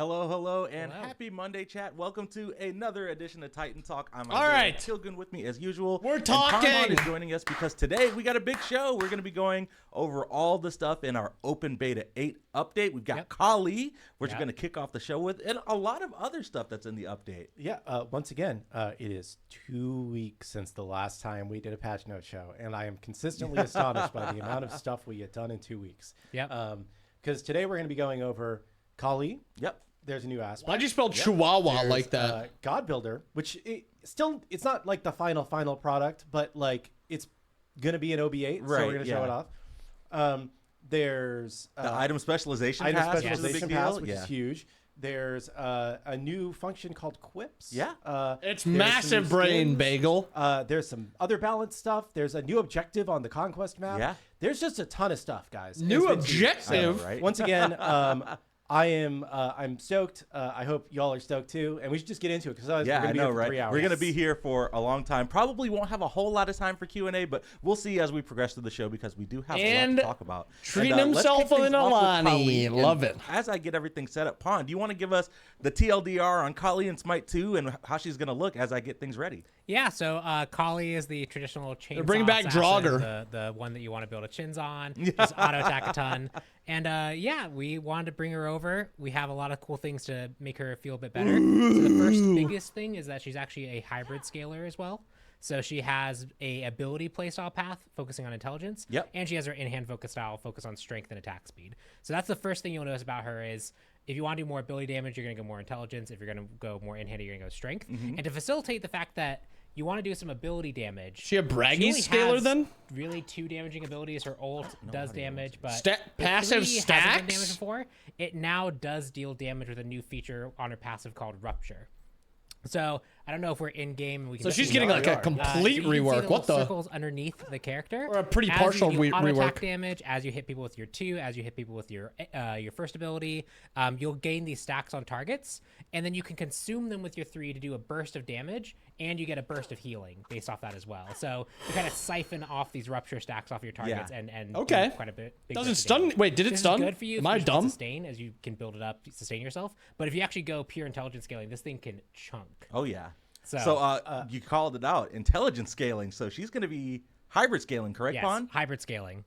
Hello, and happy Monday, chat. Welcome to another edition of Titan Talk. I'm All right. Tilgun with me as usual. We're talking. And is joining us because today we got a big show. We're going to be going over all the stuff in our Open Beta 8 update. We've got Kali, which we're going to kick off the show with, and a lot of other stuff that's in the update. Yeah, once again, it is 2 weeks since the last time we did a patch note show, and I am consistently astonished by the amount of stuff we get done in 2 weeks. Yeah. Because today we're going to be going over Kali. Yep. There's a new aspect. Why'd you spell Chihuahua There's, like that? God Builder, which it's not like the final product, but like it's going to be an OB8, so we're going to show it off. There's the item specialization pass, which is huge. There's a new function called Quips. Yeah. It's massive brain bagel. There's some other balance stuff. There's a new objective on the Conquest map. Yeah. There's just a ton of stuff, guys. New objective. Right? Once again, I'm stoked. I hope y'all are stoked too. And we should just get into it because we're going to be here for 3 hours. We're going to be here for a long time. Probably won't have a whole lot of time for Q&A, but we'll see as we progress through the show because we do have a lot to talk about. Treating himself in Alani. Love it. As I get everything set up, Pond, do you want to give us the TLDR on Kali and Smite 2 and how she's going to look as I get things ready? Yeah, so Kali is the traditional chainsaw Bring back assassin, Draugr. the one that you want to build a chins on. Just auto attack a ton. And we wanted to bring her over. We have a lot of cool things to make her feel a bit better. So the first biggest thing is that she's actually a hybrid scaler as well. So she has a ability playstyle path focusing on intelligence. Yep. And she has her in-hand focus style focus on strength and attack speed. So that's the first thing you'll notice about her is if you want to do more ability damage, you're going to go more intelligence. If you're going to go more in-hand, you're going to go strength. And to facilitate the fact that you want to do some ability damage. She a braggy scaler then? Really 2 damaging abilities. Her ult does damage, but passive stacks? Hasn't done damage before. It now does deal damage with a new feature on her passive called Rupture. So I don't know if we're in game. We can so she's getting like a complete rework. What the? Circles underneath the character, or a pretty partial rework. Attack damage as you hit people with your 2, as you hit people with your first ability. You'll gain these stacks on targets, and then you can consume them with your 3 to do a burst of damage, and you get a burst of healing based off that as well. So you kind of siphon off these rupture stacks off your targets, and do quite a bit. Doesn't stun? Wait, did it stun? Good for you. Am I dumb? Sustain as you can build it up, sustain yourself. But if you actually go pure intelligence scaling, this thing can chunk. Oh yeah. So you called it out, intelligence scaling. So she's going to be hybrid scaling, correct, Pond? Yes, hybrid scaling.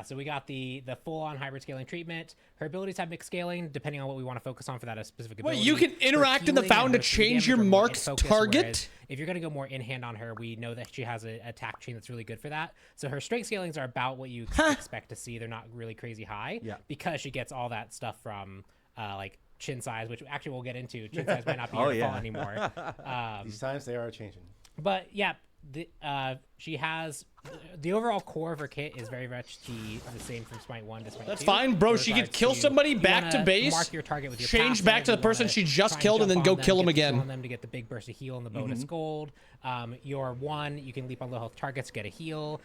So we got the full-on hybrid scaling treatment. Her abilities have mixed scaling, depending on what we want to focus on for that specific ability. Wait, you can interact in the fountain to change your marked target? If you're going to go more in-hand on her, we know that she has an attack chain that's really good for that. So her strength scalings are about what you expect to see. They're not really crazy high because she gets all that stuff from chin size, which actually we'll get into. Chin size might not be her fault anymore. These times they are changing. But yeah, she has the overall core of her kit is very much the same from Smite 1 to Smite 2. That's fine, bro. She could kill somebody back to base, mark your target with your change back to the person she just killed, and then go kill him again. On them to get the big burst of heal and the bonus gold. Your 1, you can leap on low health targets, get a heal.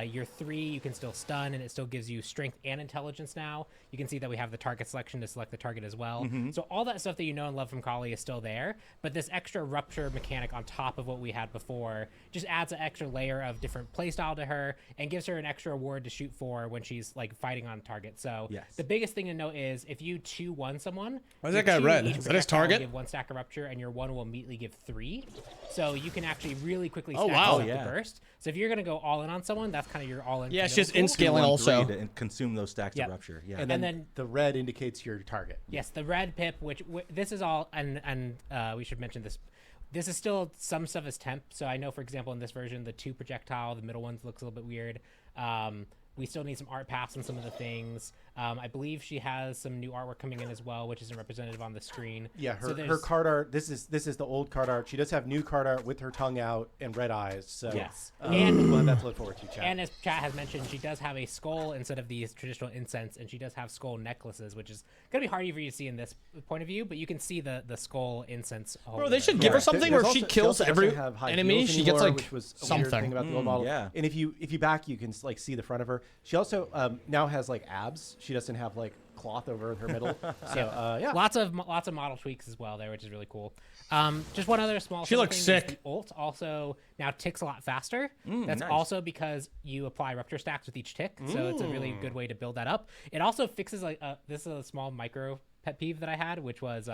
Your 3, you can still stun, and it still gives you strength and intelligence now. You can see that we have the target selection to select the target as well. So all that stuff that you know and love from Kali is still there, but this extra rupture mechanic on top of what we had before just adds an extra layer of different playstyle to her and gives her an extra award to shoot for when she's like fighting on target. So the biggest thing to note is if you 2-1 someone, why is that guy red? Is that his target? Give 1 stack of rupture, and your 1 will immediately give 3. So you can actually really quickly stack the burst. So if you're gonna go all in on someone, that's kind of your all in. Yeah, it's just in scaling also to consume those stacks of rupture. Yeah, and then the red indicates your target. Yes, the red pip, which this is all, and we should mention this. This is still some stuff is temp. So I know, for example, in this version, the 2 projectile, the middle ones looks a little bit weird. We still need some art paths on some of the things. I believe she has some new artwork coming in as well, which isn't representative on the screen. Yeah, her card art. This is the old card art. She does have new card art with her tongue out and red eyes. So yes, and we'll have that to look forward to. Chat. And as chat has mentioned, she does have a skull instead of these traditional incense, and she does have skull necklaces, which is gonna be hard for you to see in this point of view. But you can see the skull incense. Bro, they should give her something where she kills every enemy. She gets like which was something about the old model. Yeah. And if you back, you can like see the front of her. She also now has like abs. She doesn't have like cloth over her middle. So yeah, lots of model tweaks as well there, which is really cool. Just one other small. She looks sick. The ult also now ticks a lot faster. That's nice. also because you apply rupture stacks with each tick, so it's a really good way to build that up. It also fixes like this is a small micro pet peeve that I had, which was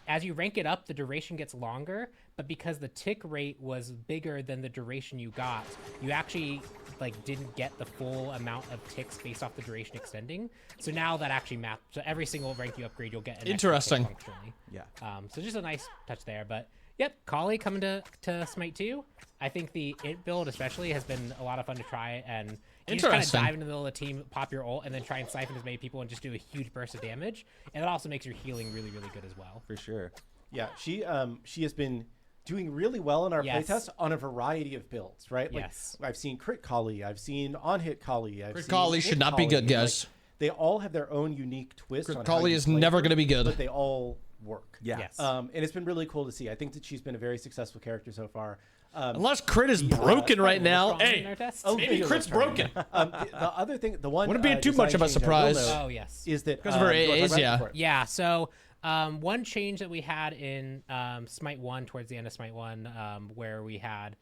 as you rank it up, the duration gets longer, but because the tick rate was bigger than the duration you got, you actually like didn't get the full amount of ticks based off the duration extending. So now that actually maps. So every single rank you upgrade, you'll get an interesting. Extra tick functionally. Yeah. So just a nice touch there, but yep, Kali coming to Smite 2. I think the int build especially has been a lot of fun to try, and you just kind of dive into the middle of the team, pop your ult, and then try and siphon as many people and just do a huge burst of damage. And it also makes your healing really, really good as well. For sure. Yeah, she has been doing really well in our playtest on a variety of builds, right? Like, I've seen crit Kali, I've seen on-hit Kali. Crit Kali should not be good, guys. Like, they all have their own unique twist. Crit Kali is never going to be good. But they all work. Yeah. Yes. And it's been really cool to see. I think that she's been a very successful character so far. Unless crit is broken right now. Hey, maybe crit's broken. The other thing, the one wouldn't be too much of a surprise. Oh yes, is that because of her AAs, yeah. So one change that we had in Smite 1 towards the end of Smite 1, where we had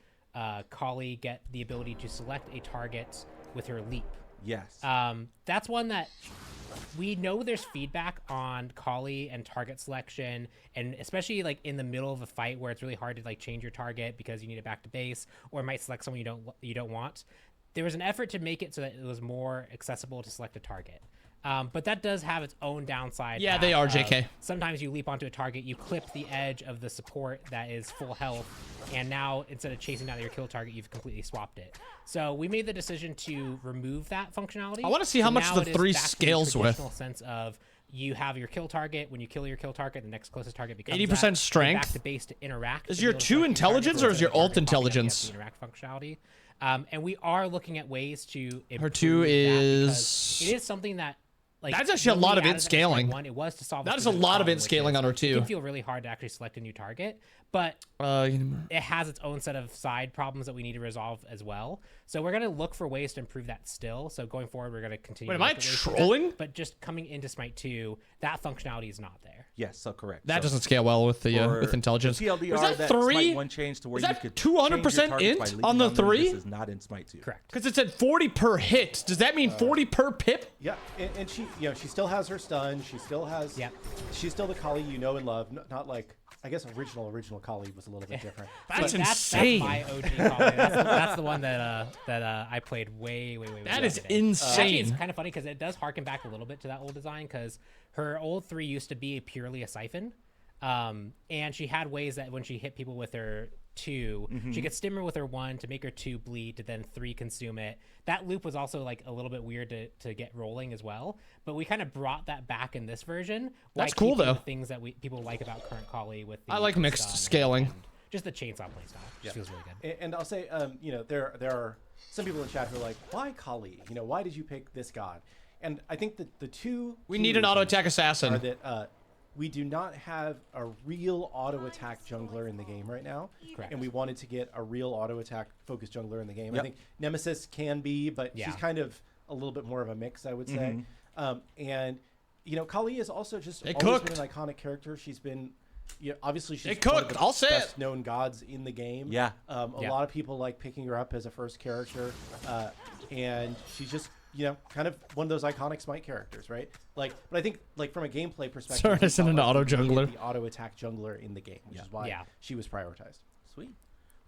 Kali get the ability to select a target with her leap. Yes. That's one that we know there's feedback on Kali and target selection, and especially like in the middle of a fight where it's really hard to like change your target because you need it back to base, or it might select someone you don't want. There was an effort to make it so that it was more accessible to select a target. But that does have its own downside. Yeah, they are, JK. Sometimes you leap onto a target, you clip the edge of the support that is full health, and now instead of chasing down your kill target, you've completely swapped it. So we made the decision to remove that functionality. I want to see how much the 3 scales with. Sense of you have your kill target. When you kill your kill target, the next closest target becomes 80% strength. Back to base to interact. Is your 2 intelligence or is your ult intelligence? Interact functionality. And we are looking at ways to improve her 2 is. It is something that. Like, that's actually a lot of int scaling. It was to solve. That is a lot of int scaling on her too. It can feel really hard to actually select a new target, but it has its own set of side problems that we need to resolve as well. So we're gonna look for ways to improve that still. So going forward, we're gonna continue. Wait, am I trolling? But just coming into Smite 2, that functionality is not there. Yes, so correct. That doesn't scale well with the with intelligence. TLDR, was that 3? Smite 1 changed to where was you that could 200% int on the 3? This is not in Smite 2. Correct. Because it said 40 per hit. Does that mean 40 per pip? Yeah, and she, she still has her stun. She still has. Yep. She's still the Kali you know and love. Not like, I guess original Kali was a little bit different. That's insane. That's my OG Kali. That's the one that I played way. That is today. insane. Actually, it's kind of funny because it does harken back a little bit to that old design, because her old 3 used to be purely a siphon, and she had ways that when she hit people with her 2, she could stim her with her 1 to make her 2 bleed, to then 3 consume it. That loop was also like a little bit weird to get rolling as well, but we kind of brought that back in this version. That's cool though. The things that people like about current Kali with the I like mixed scaling. and just the chainsaw playstyle. Just feels really good. And I'll say, there are some people in chat who are like, why Kali? Why did you pick this god? And I think that the two we need an auto attack assassin. Are that we do not have a real auto attack jungler in the game right now. Correct. And we wanted to get a real auto attack focused jungler in the game. Yep. I think Nemesis can be, but she's kind of a little bit more of a mix, I would say. And Kali is also just always been an iconic character. She's been, obviously she's one of the best known gods in the game. Yeah. A lot of people like picking her up as a first character, and she's just kind of one of those iconic Smite characters, right? But I think from a gameplay perspective, sorry, I said an auto jungler. The auto attack jungler in the game, which is why she was prioritized. Sweet.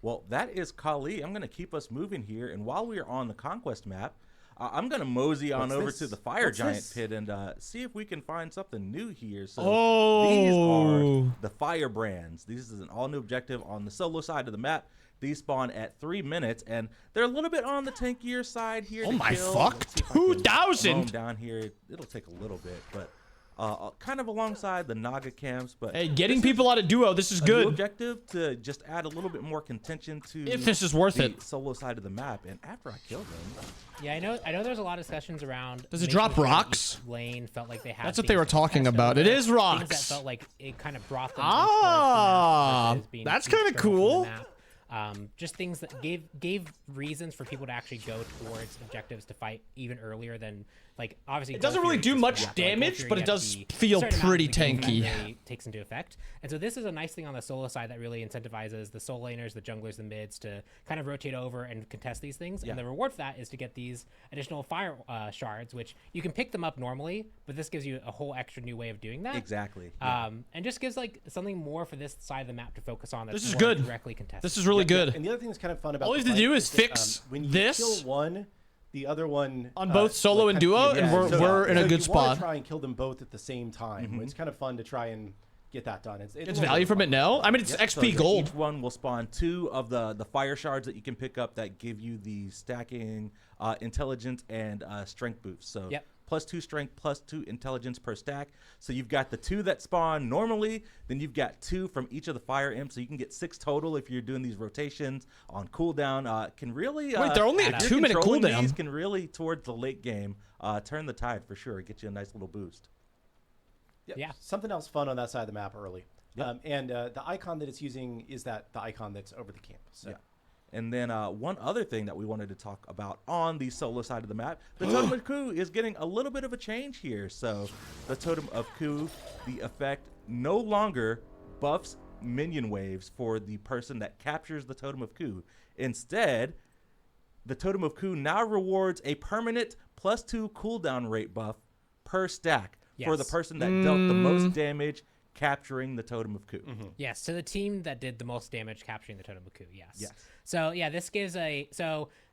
Well, that is Kali. I'm going to keep us moving here, and while we are on the Conquest map, I'm going to mosey on over to the Fire Giant pit and see if we can find something new here. So these are the Fire Brands. This is an all-new objective on the solo side of the map. These spawn at 3 minutes, and they're a little bit on the tankier side here. Oh my fuck! 2,000 down here. It'll take a little bit, but kind of alongside the Naga camps. But hey, getting people out of duo, this is good. New objective to just add a little bit more contention to if this is worth it. Solo side of the map. And after I killed them, yeah, I know. There's a lot of discussions around. Does it drop rocks? Lane felt like they had. That's what they were talking about. It is rocks. Things that felt like it kind of brought them. That's kind of cool. Just things that gave reasons for people to actually go towards objectives to fight even earlier than Like obviously, it doesn't really do much damage, but it does feel pretty tanky. Really takes into effect, and so this is a nice thing on the solo side that really incentivizes the soul laners, the junglers, the mids to kind of rotate over and contest these things. And the reward for that is to get these additional fire shards, which you can pick them up normally, but this gives you a whole extra new way of doing that. Exactly. And just gives like something more for this side of the map to focus on. That's this is more good. Directly contested. This is really good. And the other thing that's kind of fun about all you have to do is fix when you this kill one, the other one on both solo and duo, and we're in a good spot. Try and kill them both at the same time. It's kind of fun to try and get that done. It's value from it now. I mean, it's XP gold. Each one will spawn 2 of the fire shards that you can pick up that give you the stacking, intelligence, and strength boosts. So +2 strength, +2 intelligence per stack. So you've got the 2 that spawn normally, then you've got 2 from each of the fire imps. So you can get 6 total if you're doing these rotations on cooldown. Can really wait, they're only a 2-minute cooldown. These can really towards the late game turn the tide for sure. Get you a nice little boost. Yeah. Something else fun on that side of the map early. And the icon that it's using is the icon that's over the camp. So. Yeah. And then one other thing that we wanted to talk about on the solo side of the map, the Totem of Ku is getting a little bit of a change here. So the Totem of Ku, the effect no longer buffs minion waves for the person that captures the Totem of Ku. Instead, the Totem of Ku now rewards a permanent +2 cooldown rate buff per stack for the person that dealt the most damage capturing the Totem of Ku. Yes, to the team that did the most damage capturing the Totem of Ku. Yes. So yeah, this gives a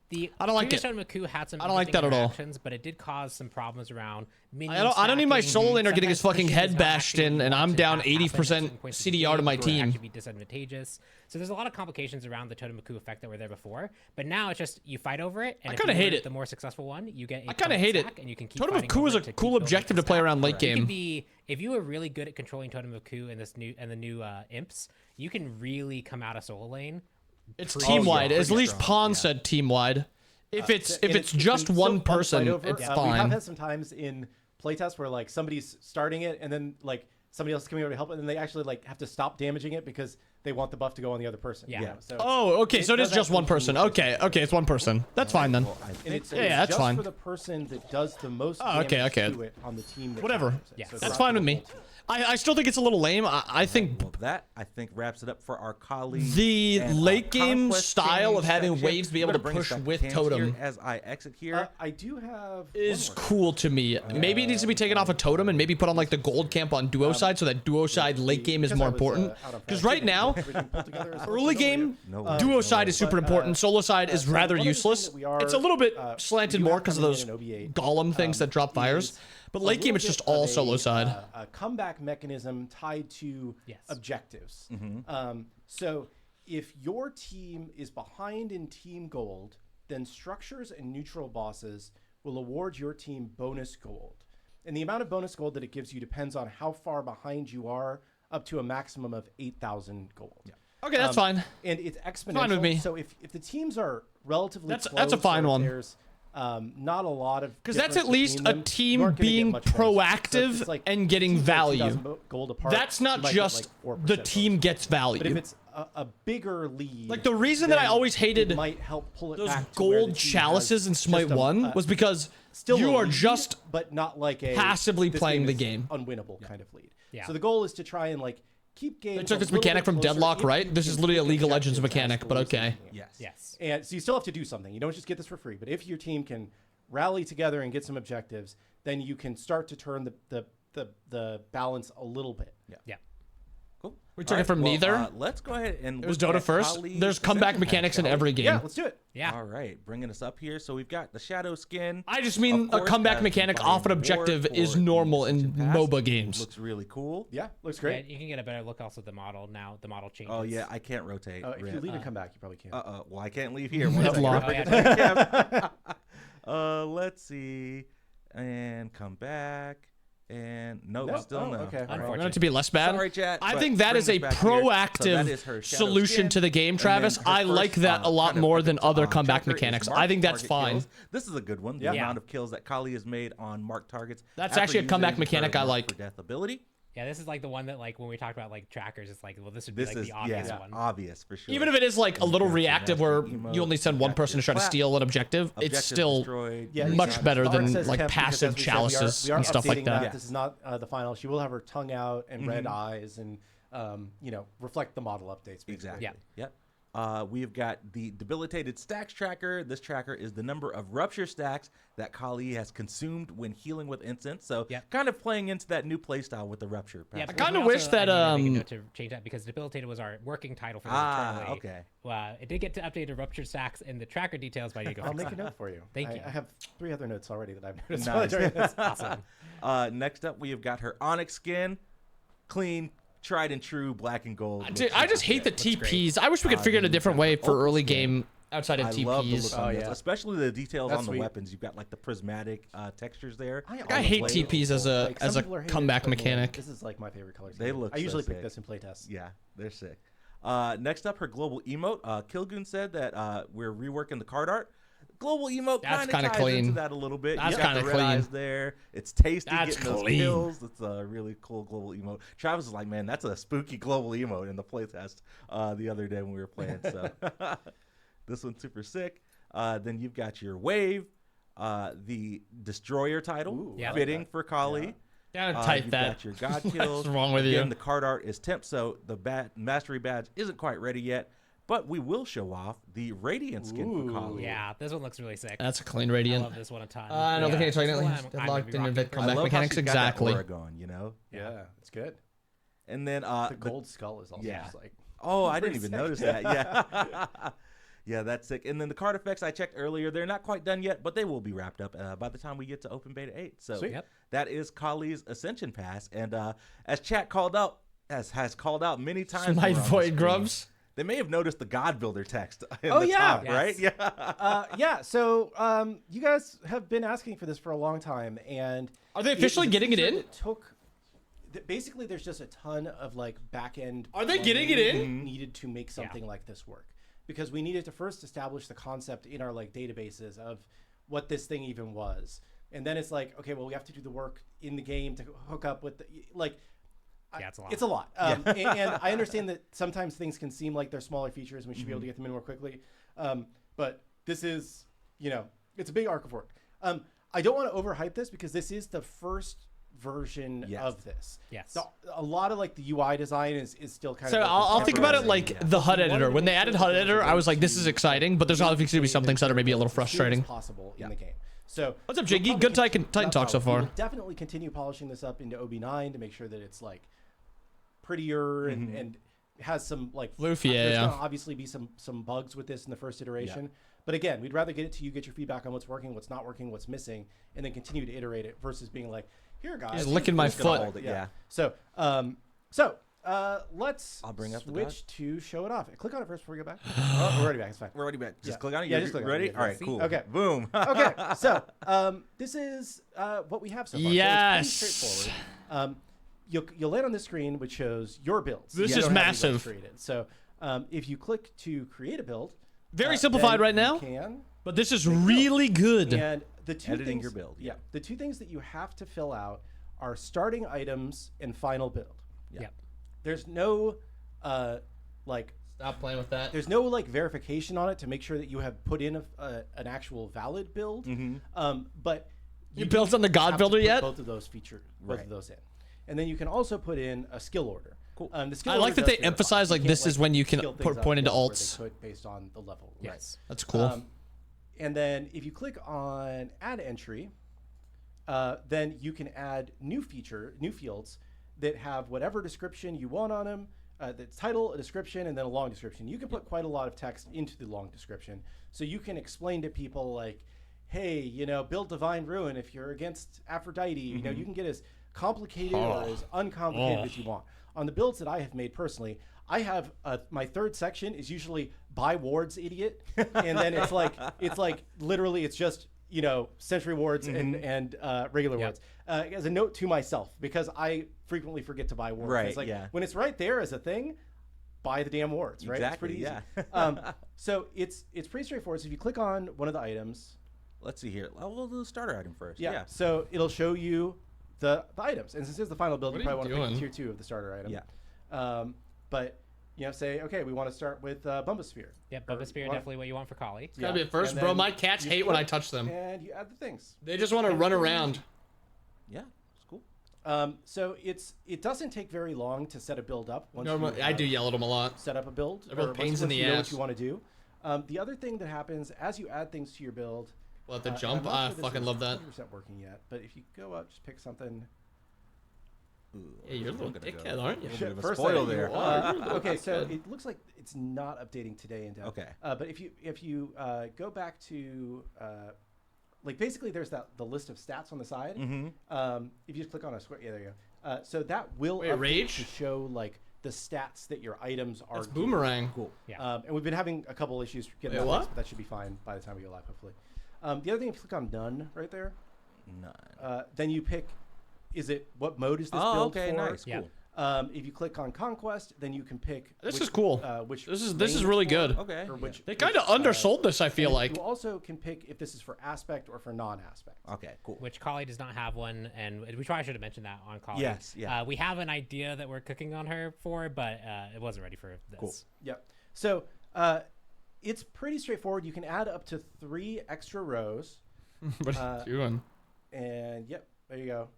the I don't like it. Totem of Ku had some I don't like that at all. But it did cause some problems around I don't need my solo laner getting his fucking head bashed in, and I'm down 80% CDR to my team. Actually be disadvantageous. So there's a lot of complications around the Totem of Ku effect that were there before, but now it's just you fight over it. And I kind of hate it. The more successful one, you get. I kind of hate it. And you can keep Totem of Ku is a cool objective to play around late game. If you are really good at controlling Totem of Ku and the new imps, you can really come out of solo lane. It's team wide. At least Pawn said team wide. If it's just one person, it's fine. We have had some times in playtests where like somebody's starting it and then like somebody else is coming over to help it, and then they actually like have to stop damaging it because they want the buff to go on the other person. Yeah. So okay. So it is just one person. Okay, it's one person. That's fine then. And it's that's just fine. for the person that does the most damage to it on the team. Whatever. Yeah, so that's fine with me. I still think it's a little lame. I think that wraps it up for our colleague. The late game style of having waves be able to push with totem as I exit here. I do have is cool to me. Maybe it needs to be taken off a totem and maybe put on like the gold camp on duo side so that duo side late game is more important. Because right now, early game duo side is super important. Solo side is rather useless. It's a little bit slanted more because of those golem things that drop fires. But late game, it's just all solo side. A comeback mechanism tied to objectives. So if your team is behind in team gold, then structures and neutral bosses will award your team bonus gold. And the amount of bonus gold that it gives you depends on how far behind you are, up to a maximum of 8,000 gold. Okay, that's fine. And it's exponential. Fine with me. So if the teams are relatively close, that's a fine one. There's not a lot of because that's at least a team being proactive and getting value. That's not just the team gets value. But if it's a bigger lead, like the reason that I always hated might help pull it those back gold chalices in Smite 1 was because you are just but not like a passively playing the game, unwinnable kind of lead. So the goal is to try and like keep games. They took this mechanic from Deadlock, right? This is literally a League of Legends mechanic, but okay. Yes. And so you still have to do something. You don't just get this for free. But if your team can rally together and get some objectives, then you can start to turn the balance a little bit. Yeah. Cool. We took it from neither. Let's go ahead and. It was Dota first. There's comeback mechanics in every game. Yeah, let's do it. Yeah. All right, bringing us up here. So we've got the shadow skin. I just mean a comeback mechanic off an objective is normal in MOBA games. Looks really cool. Yeah, looks great. Yeah, you can get a better look also at the model now. The model changes. Oh yeah, I can't rotate. If you leave and come back, you probably can. Well, I can't leave here. Let's see, and come back. And still no. Okay. I want it to be less bad. Sorry, chat. I think that is a proactive solution to the game, Travis. I like that a lot more than other comeback mechanics. I think that's fine. Kills. This is a good one. The amount of kills that Kali has made on marked targets. That's actually a comeback mechanic I like. Death ability. Yeah, this is like the one that like when we talked about like trackers, it's like, well, this would be like the obvious one. Obvious for sure. Even if it is like a little reactive where you only send one person to try to steal an objective, it's still much better than like passive chalices and stuff like that. This is not the final. She will have her tongue out and red eyes and reflect the model updates. Basically. Exactly. Yeah. Yep. We've got the debilitated stacks tracker. This tracker is the number of rupture stacks that Kali has consumed when healing with incense. So kind of playing into that new playstyle with the rupture. Yeah, I kind of wish that to change that because debilitated was our working title for this internally. Okay. It did get to update the rupture stacks in the tracker details, but I need to go. I'll make a note for you. Thank you. I have 3 other notes already that I've noticed. Nice. Awesome. Next up, we have got her onyx skin, clean. Tried and true black and gold. I just hate the TPs. I wish we could figure out a different way for early game outside of TPs. Love the look on this, especially the details on the weapons. You've got like the prismatic textures there. I hate TPs as a comeback mechanic. This is like my favorite color. They look. I usually pick this in playtests. Yeah, they're sick. Next up, her global emote. Kilgoon said that we're reworking the card art. Global emote kind of clean. Into that a little bit. That's kind of clean. Eyes there. It's tasty. That's getting those kills. It's a really cool global emote. Travis was like, man, that's a spooky global emote in the playtest the other day when we were playing. So this one's super sick. Then you've got your wave, the destroyer title, fitting for Kali. Yeah, type that. You've got your god kills. What's wrong with you? The card art is temp, so the mastery badge isn't quite ready yet. But we will show off the Radiant skin for Kali. Yeah, this one looks really sick. That's a clean Radiant. I love this one a ton. I don't think it's locked in invid comeback mechanics. Exactly. Yeah, it's good. And then the gold skull is also just like. Oh, I didn't even notice that. Yeah. Yeah, that's sick. And then the card effects I checked earlier, they're not quite done yet, but they will be wrapped up by the time we get to Open Beta 8. So that is Kali's Ascension Pass. And as chat called out, has called out many times. Smite Void Grubs. They may have noticed the God Builder text in the top, right? Yeah. So you guys have been asking for this for a long time, and are they officially getting it in? It took. Basically, there's just a ton of like back end. Are they getting it in? Needed to make something like this work, because we needed to first establish the concept in our like databases of what this thing even was, and then it's like, okay, well, we have to do the work in the game to hook up with the like. Yeah, it's a lot. It's a lot. And I understand that sometimes things can seem like they're smaller features and we should be able to get them in more quickly. But this is, it's a big arc of work. I don't want to overhype this because this is the first version of this. Yes. So a lot of like the UI design is still kind of. So I'll think about it like the HUD editor. When they added HUD editor, I was like, this is exciting, but there's obviously going to be some things that are maybe a little frustrating. Possible in the game. So what's up, Jiggy? Good Titan talk so far. We'll definitely continue polishing this up into OB9 to make sure that it's like prettier and has some like there's gonna obviously be some bugs with this in the first iteration, but again, we'd rather get it to you, get your feedback on what's working, what's not working, what's missing, and then continue to iterate it versus being like, here guys, he's licking my foot. So let's switch to show it off. Click on it first before we go back. We're already back. It's fine. We're already back. Just click on it. Yeah, just click on it. Ready? All right, cool. Okay. Boom. Okay. So this is what we have so far. Yes. So it's pretty straightforward. You'll land on this screen, which shows your builds. This is massive. So if you click to create a build, very simplified right now, but this is really good. And the two editing your build. Yeah, the two things that you have to fill out are starting items and final build. Yep. There's no stop playing with that. There's no like verification on it to make sure that you have put in an actual valid build. But you built on the God Builder yet? Both of those both of those in. And then you can also put in a skill order. Cool. The skill I like that they emphasize like this is when you can point into alts. Based on the level. Yes. Right? That's cool. And then if you click on add entry, then you can add new fields that have whatever description you want on them. The title, a description, and then a long description. You can put quite a lot of text into the long description. So you can explain to people like, hey, build Divine Ruin if you're against Aphrodite. You can get as complicated or as uncomplicated as you want. On the builds that I have made personally, I have my third section is usually buy wards, idiot, and then it's like literally it's just sentry wards and regular wards as a note to myself because I frequently forget to buy wards. Right. It's like when it's right there as a thing, buy the damn wards. Right. Exactly. It's pretty easy. So it's pretty straightforward. So if you click on one of the items, let's see here. We'll do the starter item first. Yeah. So it'll show you the items. And since it's the final build, you probably want to pick tier 2 of the starter item. Yeah. But say, okay, we want to start with Bumbasphere. Yep, Bumbasphere definitely what you want for Kali. It's gotta be at first, bro. My cats hate when I touch them. And you add the things. They just want to run around. Yeah, it's cool. So it doesn't take very long to set a build up. Once I do yell at them a lot. Set up a build. They're pains in the know ass. what you want to do. The other thing that happens as you add things to your build. Well, the jump, I fucking love that. 100% working yet, but if you go up, just pick something. Yeah, you're a little dickhead, aren't you? First spoil there. Okay, so it looks like it's not updating today in dev. Okay. But if you go back to basically there's the list of stats on the side. If you just click on a square, there you go. So that will update to show the stats that your items are. That's boomerang. Cool. Yeah. And we've been having a couple issues getting that fixed, but that should be fine by the time we go live, hopefully. The other thing, if you click on none right there, then you pick. What mode is this build for? Nice, cool. If you click on Conquest, then you can pick. This is cool. This is really good. Okay. They kind of undersold this, I feel like. You also can pick if this is for aspect or for non-aspect. Okay, cool. Which Kali does not have one, and we probably should have mentioned that on Kali. Yes, yeah. We have an idea that we're cooking on her for, but it wasn't ready for this. Cool. Yep. So it's pretty straightforward. You can add up to 3 extra rows. What are you doing? And yep, there you go.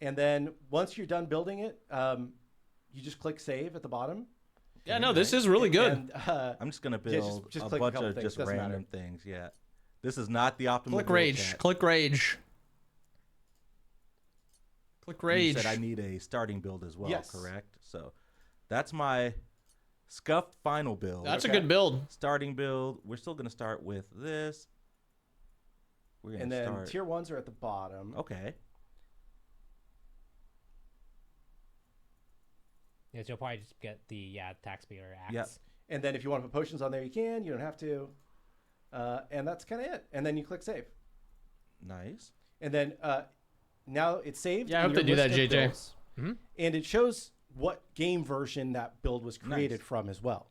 And then once you're done building it, you just click save at the bottom. Yeah, no, this is really good. And, I'm just gonna build just a click bunch a of just random things. Yeah, this is not the optimal. Click rage. Click rage. Click rage. You said I need a starting build as well, yes. Correct? So that's my scuffed final build. That's a good build. Starting build. We're still gonna start with this. We're gonna and then start... tier 1s are at the bottom. Okay. Yeah, so you'll probably just get the attack speed or axe. Yep. And then if you want to put potions on there, you can. You don't have to. And that's kind of it. And then you click save. Nice. And then now it's saved. Yeah, I hope they do that, JJ. And it shows what game version that build was created from as well.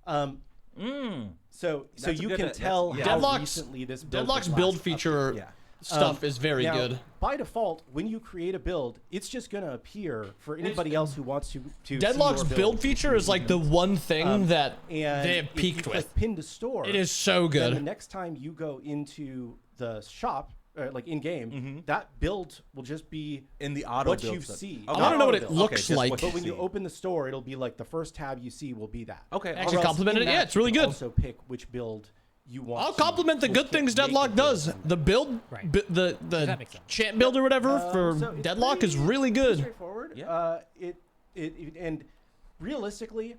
So you can tell how recently this build Deadlock's build feature stuff is very good. By default, when you create a build, it's just going to appear for anybody else who wants to Deadlock's build feature is like the one thing that they have peaked with. Pin to store. It is so good. The next time you go into the shop, like in game, that build will just be in the auto what you see. I want to know what it looks like. But when you open the store, it'll be like the first tab you see will be that. Okay. Actually complimented it. Yeah, it's really good. Also pick which build you want. I'll compliment the good things Deadlock does. The build, the champ build or whatever for Deadlock is really good. Straightforward. Yeah. And realistically,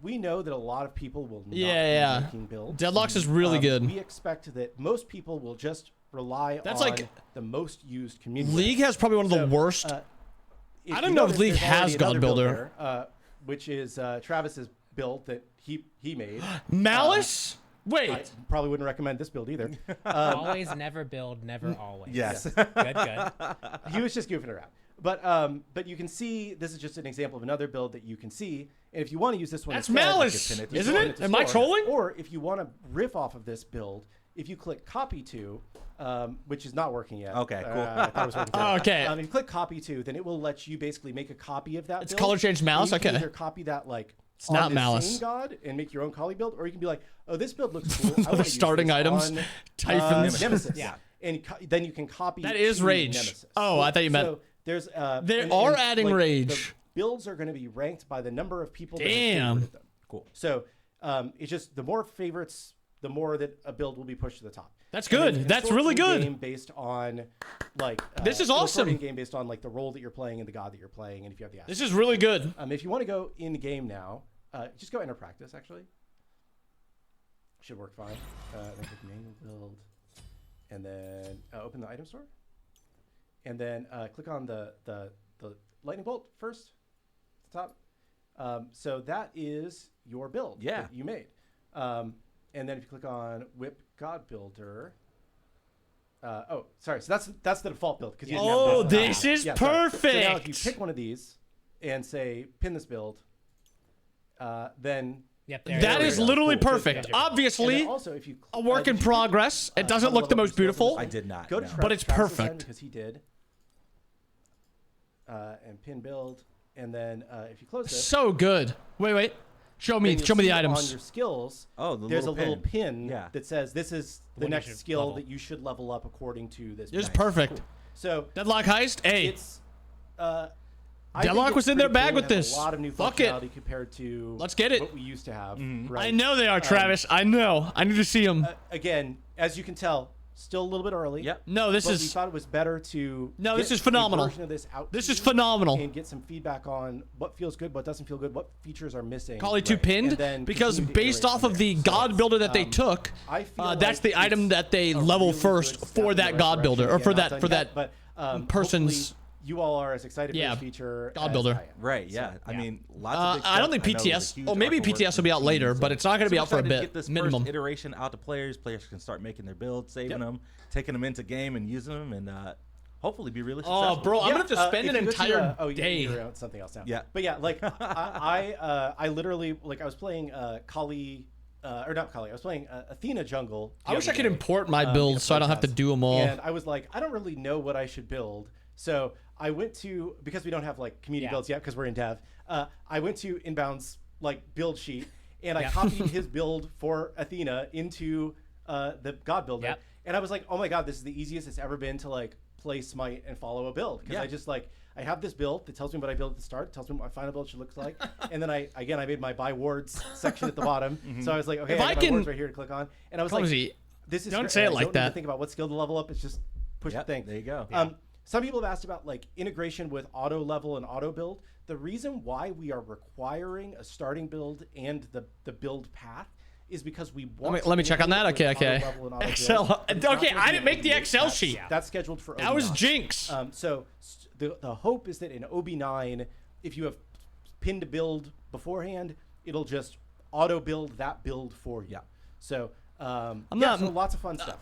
we know that a lot of people will not be making builds. Deadlock's is really good. We expect that most people will just rely on the most used community. League has probably one of the worst. I don't know if League has God Builder, which is Travis's build that he made. Malice. Wait. I probably wouldn't recommend this build either. Always, never build, never always. Yes. Good. He was just goofing around. But you can see, this is just an example of another build that you can see. And if you want to use this one, that's Malice, isn't it? Am I trolling? Or if you want to riff off of this build, if you click copy to, which is not working yet. Okay, cool. I thought it was working. Okay. If you click copy to, then it will let you basically make a copy of that. It's build. color change Malice. You can Okay. either copy that it's not Malice. Same god and make your own Kali build, or you can be like, oh, this build looks cool. I starting items, Typhons, Nemesis. Yeah. And then you can copy. That is rage. Nemesis. Oh, I thought you meant. So there's they are adding rage. The builds are going to be ranked by the number of people. Damn. That have them. Cool. So it's just the more favorites, the more that a build will be pushed to the top. That's good. That's really good. Game based on this is awesome. Game based on the role that you're playing and the god that you're playing, and if you have the. This is really good. If you want to go in game now, just go enter practice. Actually, should work fine. Then click manual build, and then open the item store, and then click on the lightning bolt first, at the top. So that is your build that you made. And then if you click on Whip God Builder, sorry. So that's the default build. This is perfect. So now if you pick one of these and say pin this build, then that is literally perfect. Obviously, also if you a work in progress. It doesn't look the most beautiful. I did not. Go to but it's perfect because he did. and pin build, and then if you close this, so good. Wait. Show me the items. On your skills, there's a little pin that says this is the next skill level. that you should level up according to this. This is perfect. Cool. So Deadlock Heist. Hey, it's Deadlock was in their bag with this. A lot of new functionality compared to let's get it. What we used to have. Right? I know they are, Travis. I know. I need to see them. Again, as you can tell, still a little bit early. Yep. No, this is. We thought it was better to. No, this is phenomenal. Version of this out. This is phenomenal. And get some feedback on what feels good, what doesn't feel good, what features are missing. Kali 2 pinned because based off of the God builder that they took, that's the item that they level first for that God builder or for that person's. You all are as excited for this feature. God builder. Right, yeah. I mean, lots of I don't think PTS, or maybe PTS will be out later, but it's not going to be out for a bit. Get this minimum. First iteration out to players. Players can start making their builds, saving them, taking them into game and using them, and hopefully be really successful. Oh, bro, I'm going to have to spend an entire day. You're on something else now. Yeah. But yeah, like, I literally, like, I was playing Kali, or not Kali, I was playing Athena jungle. I wish I could import my builds so I don't have to do them all. And I was like, I don't really know what I should build. So I went to, because we don't have like community builds yet because we're in dev, I went to Inbound's like build sheet and I copied his build for Athena into the God builder. Yep. And I was like, oh my God, this is the easiest it's ever been to like play Smite and follow a build. Because I just like, I have this build that tells me what I build at the start, tells me what my final build should look like. And then I made my buy wards section at the bottom. So I was like, okay, I got my wards right here to click on. And I was like, this is don't say it like that. Don't need to think about what skill to level up. It's just push the thing. There you go. Some people have asked about like integration with auto level and auto build. The reason why we are requiring a starting build and the build path is because we want. Let me check on that. Okay. Excel. Okay, I didn't make the Excel sheet. That's scheduled for. That was Jinx. So the hope is that in OB9, if you have pinned a build beforehand, it'll just auto build that build for you. So so lots of fun stuff.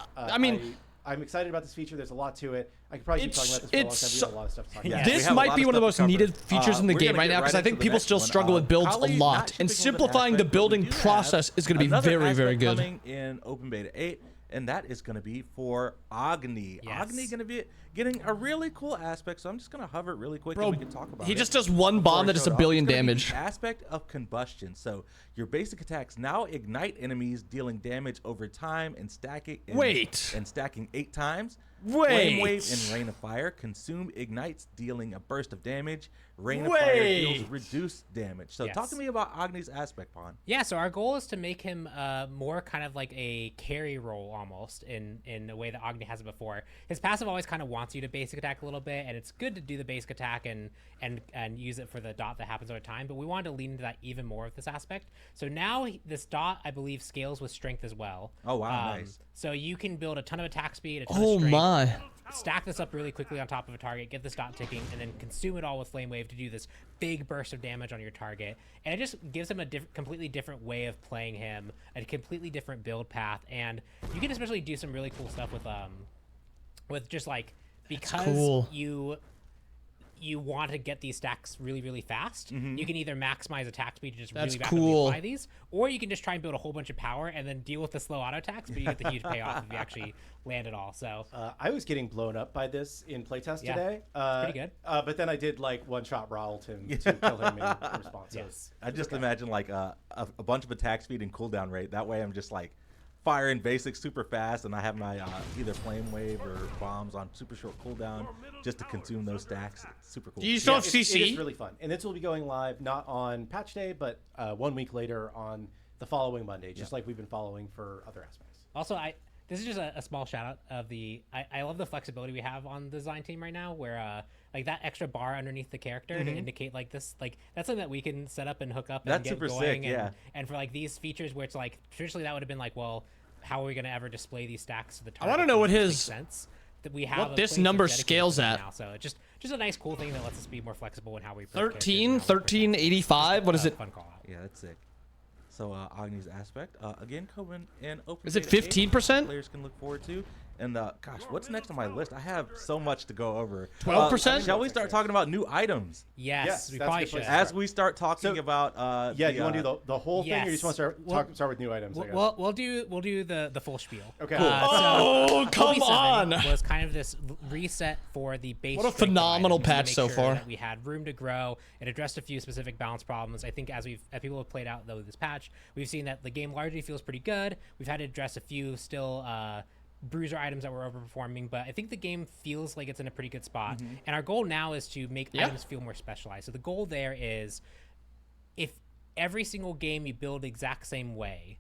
I'm excited about this feature. There's a lot to it. I could probably keep talking about this for a long time. We have a lot of stuff to talk about. This might be one of the most needed features in the game right now because I think people still struggle with builds a lot. And simplifying the building process is going to be very, very good. Coming in Open Beta 8, and that is going to be for Agni. Agni going to be getting a really cool aspect, so I'm just going to hover it really quick and we can talk about it. He just does one bomb that does 1 billion damage. The aspect of combustion. So your basic attacks now ignite enemies, dealing damage over time and stacking. And stacking 8 times. Flame Wave and Rain of Fire consume ignites, dealing a burst of damage. Rain of Fire deals reduced damage. So talk to me about Agni's aspect, Pon. Yeah, so our goal is to make him more kind of like a carry role almost in the way that Agni has it before. His passive always kind of wants you to basic attack a little bit, and it's good to do the basic attack and use it for the dot that happens over time, but we wanted to lean into that even more with this aspect. So now this dot, I believe, scales with strength as well. Oh, wow, nice. So you can build a ton of attack speed, a ton of strength. Stack this up really quickly on top of a target, get the dot ticking, and then consume it all with Flame Wave to do this big burst of damage on your target. And it just gives him a completely different way of playing him, a completely different build path, and you can especially do some really cool stuff with just like, because you want to get these stacks really, really fast, you can either maximize attack speed to just really rapidly apply these, or you can just try and build a whole bunch of power and then deal with the slow auto attacks, but you get the huge payoff if you actually land it all. So I was getting blown up by this in playtest today. Pretty good. But then I did like one-shot Raoult him to kill him in response. Yes. I just imagine like a bunch of attack speed and cooldown rate. That way I'm just like firing basics super fast, and I have my either Flame Wave or bombs on super short cooldown just to consume those stacks. It's super cool. Do you still have CC? It is really fun. And this will be going live not on patch day, but 1 week later on the following Monday, just like we've been following for other aspects. Also, this is just a small shout out of I love the flexibility we have on the design team right now, where like that extra bar underneath the character to indicate like this, like that's something that we can set up and hook up and get going. And for like these features where it's like traditionally that would have been like, well, how are we going to ever display these stacks to the target? I want to know what his sense that we have. What this number scales at. Now. So it's just a nice cool thing that lets us be more flexible in how we. 1385. What is it? Fun call out. Yeah, that's sick. So Agni's aspect again coming in open. Is it 15%? Players can look forward to, And gosh, what's next on my list? I have so much to go over. 12%? Shall we start talking about new items? Yes, we probably should. As we start talking about, you want to do the whole thing, or you just want to start with new items? We'll do the full spiel. Okay. Come on! Was kind of this reset for the base. What a phenomenal patch so far. That we had room to grow. It addressed a few specific balance problems. I think as people have played out though this patch, we've seen that the game largely feels pretty good. We've had to address a few still bruiser items that were overperforming, but I think the game feels like it's in a pretty good spot. And our goal now is to make items feel more specialized. So the goal there is, if every single game you build the exact same way,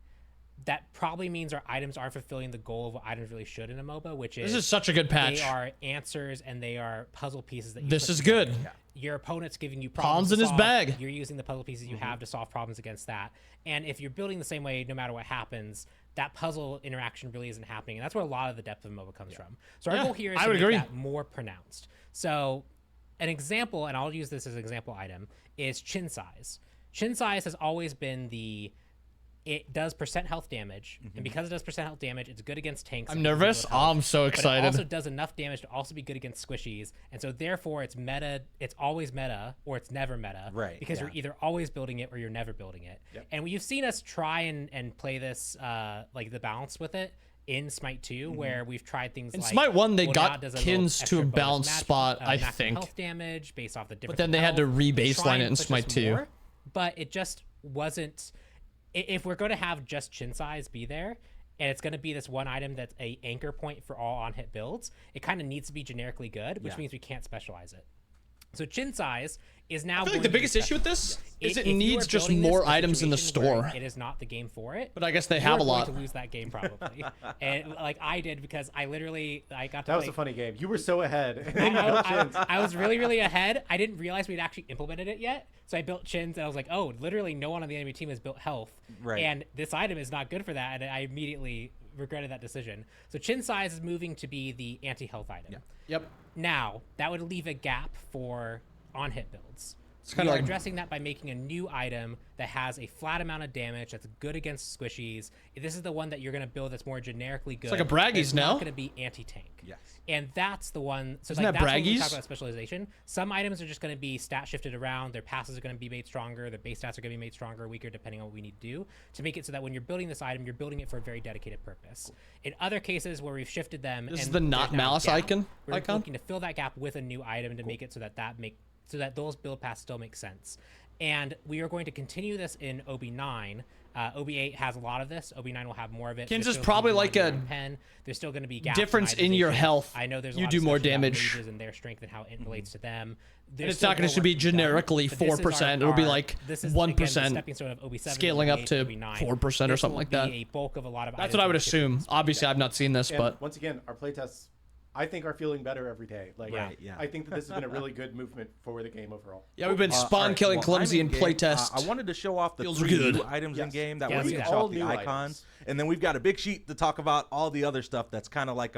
that probably means our items aren't fulfilling the goal of what items really should in a MOBA, which is... This is such a good patch. They are answers and they are puzzle pieces that you This is good. Your opponent's giving you problems Pawns in his bag. You're using the puzzle pieces you have to solve problems against that. And if you're building the same way, no matter what happens, that puzzle interaction really isn't happening. And that's where a lot of the depth of MOBA comes from. So our goal here is to make that more pronounced. So an example, and I'll use this as an example item, is chin size. Chin size has always been it does percent health damage, and because it does percent health damage, it's good against tanks. I'm nervous. I'm so excited. But it also does enough damage to also be good against squishies, and so therefore it's meta. It's always meta, or it's never meta, right? Because you're either always building it or you're never building it. And you've seen us try and play this like the balance with it in Smite 2, where we've tried things in like... Smite 1, they got Kins to a balanced spot, I think. Health damage based off the different... But then they had to re-baseline it in Smite 2. But it just wasn't... If we're going to have just chin size be there, and it's going to be this one item that's a anchor point for all on-hit builds, it kind of needs to be generically good, which means we can't specialize it. So chin size is now... I feel like the biggest issue with this is it needs just more items in the store. It is not the game for it. But I guess they have a lot. To lose that game probably, and like I did, because I got to. That was a funny game. You were so ahead. I was really ahead. I didn't realize we'd actually implemented it yet, so I built chins, and I was like, oh, literally no one on the enemy team has built health, and this item is not good for that, and I immediately regretted that decision. So chin size is moving to be the anti-health item. Yep. Now that would leave a gap for on-hit builds. It's kind of like addressing that by making a new item that has a flat amount of damage, that's good against squishies. This is the one that you're going to build that's more generically good. It's like a Braggies now. It's not going to be anti-tank. Yes. And that's the one. So isn't like, that that's Braggies? when we talk about specialization. Some items are just going to be stat shifted around. Their passes are going to be made stronger. Their base stats are going to be made stronger or weaker, depending on what we need to do to make it so that when you're building this item, you're building it for a very dedicated purpose. Cool. In other cases where we've shifted them, this is the not malice icon. We're looking to fill that gap with a new item to make it so that those build paths still make sense. And we are going to continue this in OB9. OB8 has a lot of this. OB9 will have more of it. Kins is probably like a pen. There's still going to be gaps difference in your health. I know there's a you lot do of more damage and their strength and how it relates to them. And it's not going to be generically 4%. It'll be like 1%, scaling up to 4% or something like that. A bulk of a lot of that's what I would assume. Obviously, I've not seen this, but once again, our playtests, I think, are feeling better every day. Like, I think that this has been a really good movement for the game overall. Yeah, we've been spawn killing clumsy in playtest. I wanted to show off the three new items in game. That way we can show off the icons. And then we've got a big sheet to talk about all the other stuff that's kind of like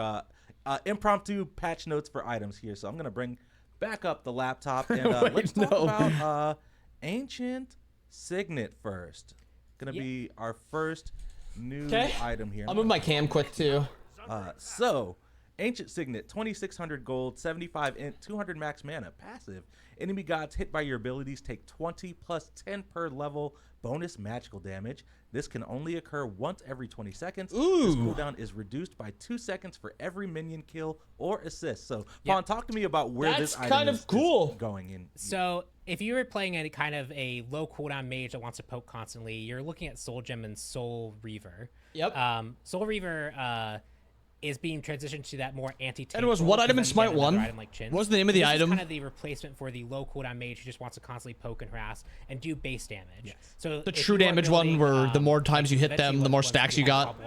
impromptu patch notes for items here. So I'm going to bring back up the laptop and let's talk about Ancient Signet first. Going to be our first new item here. I'll move my cam quick too. Ancient Signet, 2,600 gold, 75 int, 200 max mana, passive. Enemy gods hit by your abilities take 20 plus 10 per level bonus magical damage. This can only occur once every 20 seconds. Ooh. This cooldown is reduced by 2 seconds for every minion kill or assist. So, Pawn, talk to me about where this item is going in. So, if you were playing a kind of a low cooldown mage that wants to poke constantly, you're looking at Soul Gem and Soul Reaver. Yep. Soul Reaver is being transitioned to that more anti-tank. And it was what item in Smite 1? What was the name of the item? This is kind of the replacement for the low cooldown mage who just wants to constantly poke and harass and do base damage. Yes. So the true damage one, where the more times you hit them, the more stacks you got.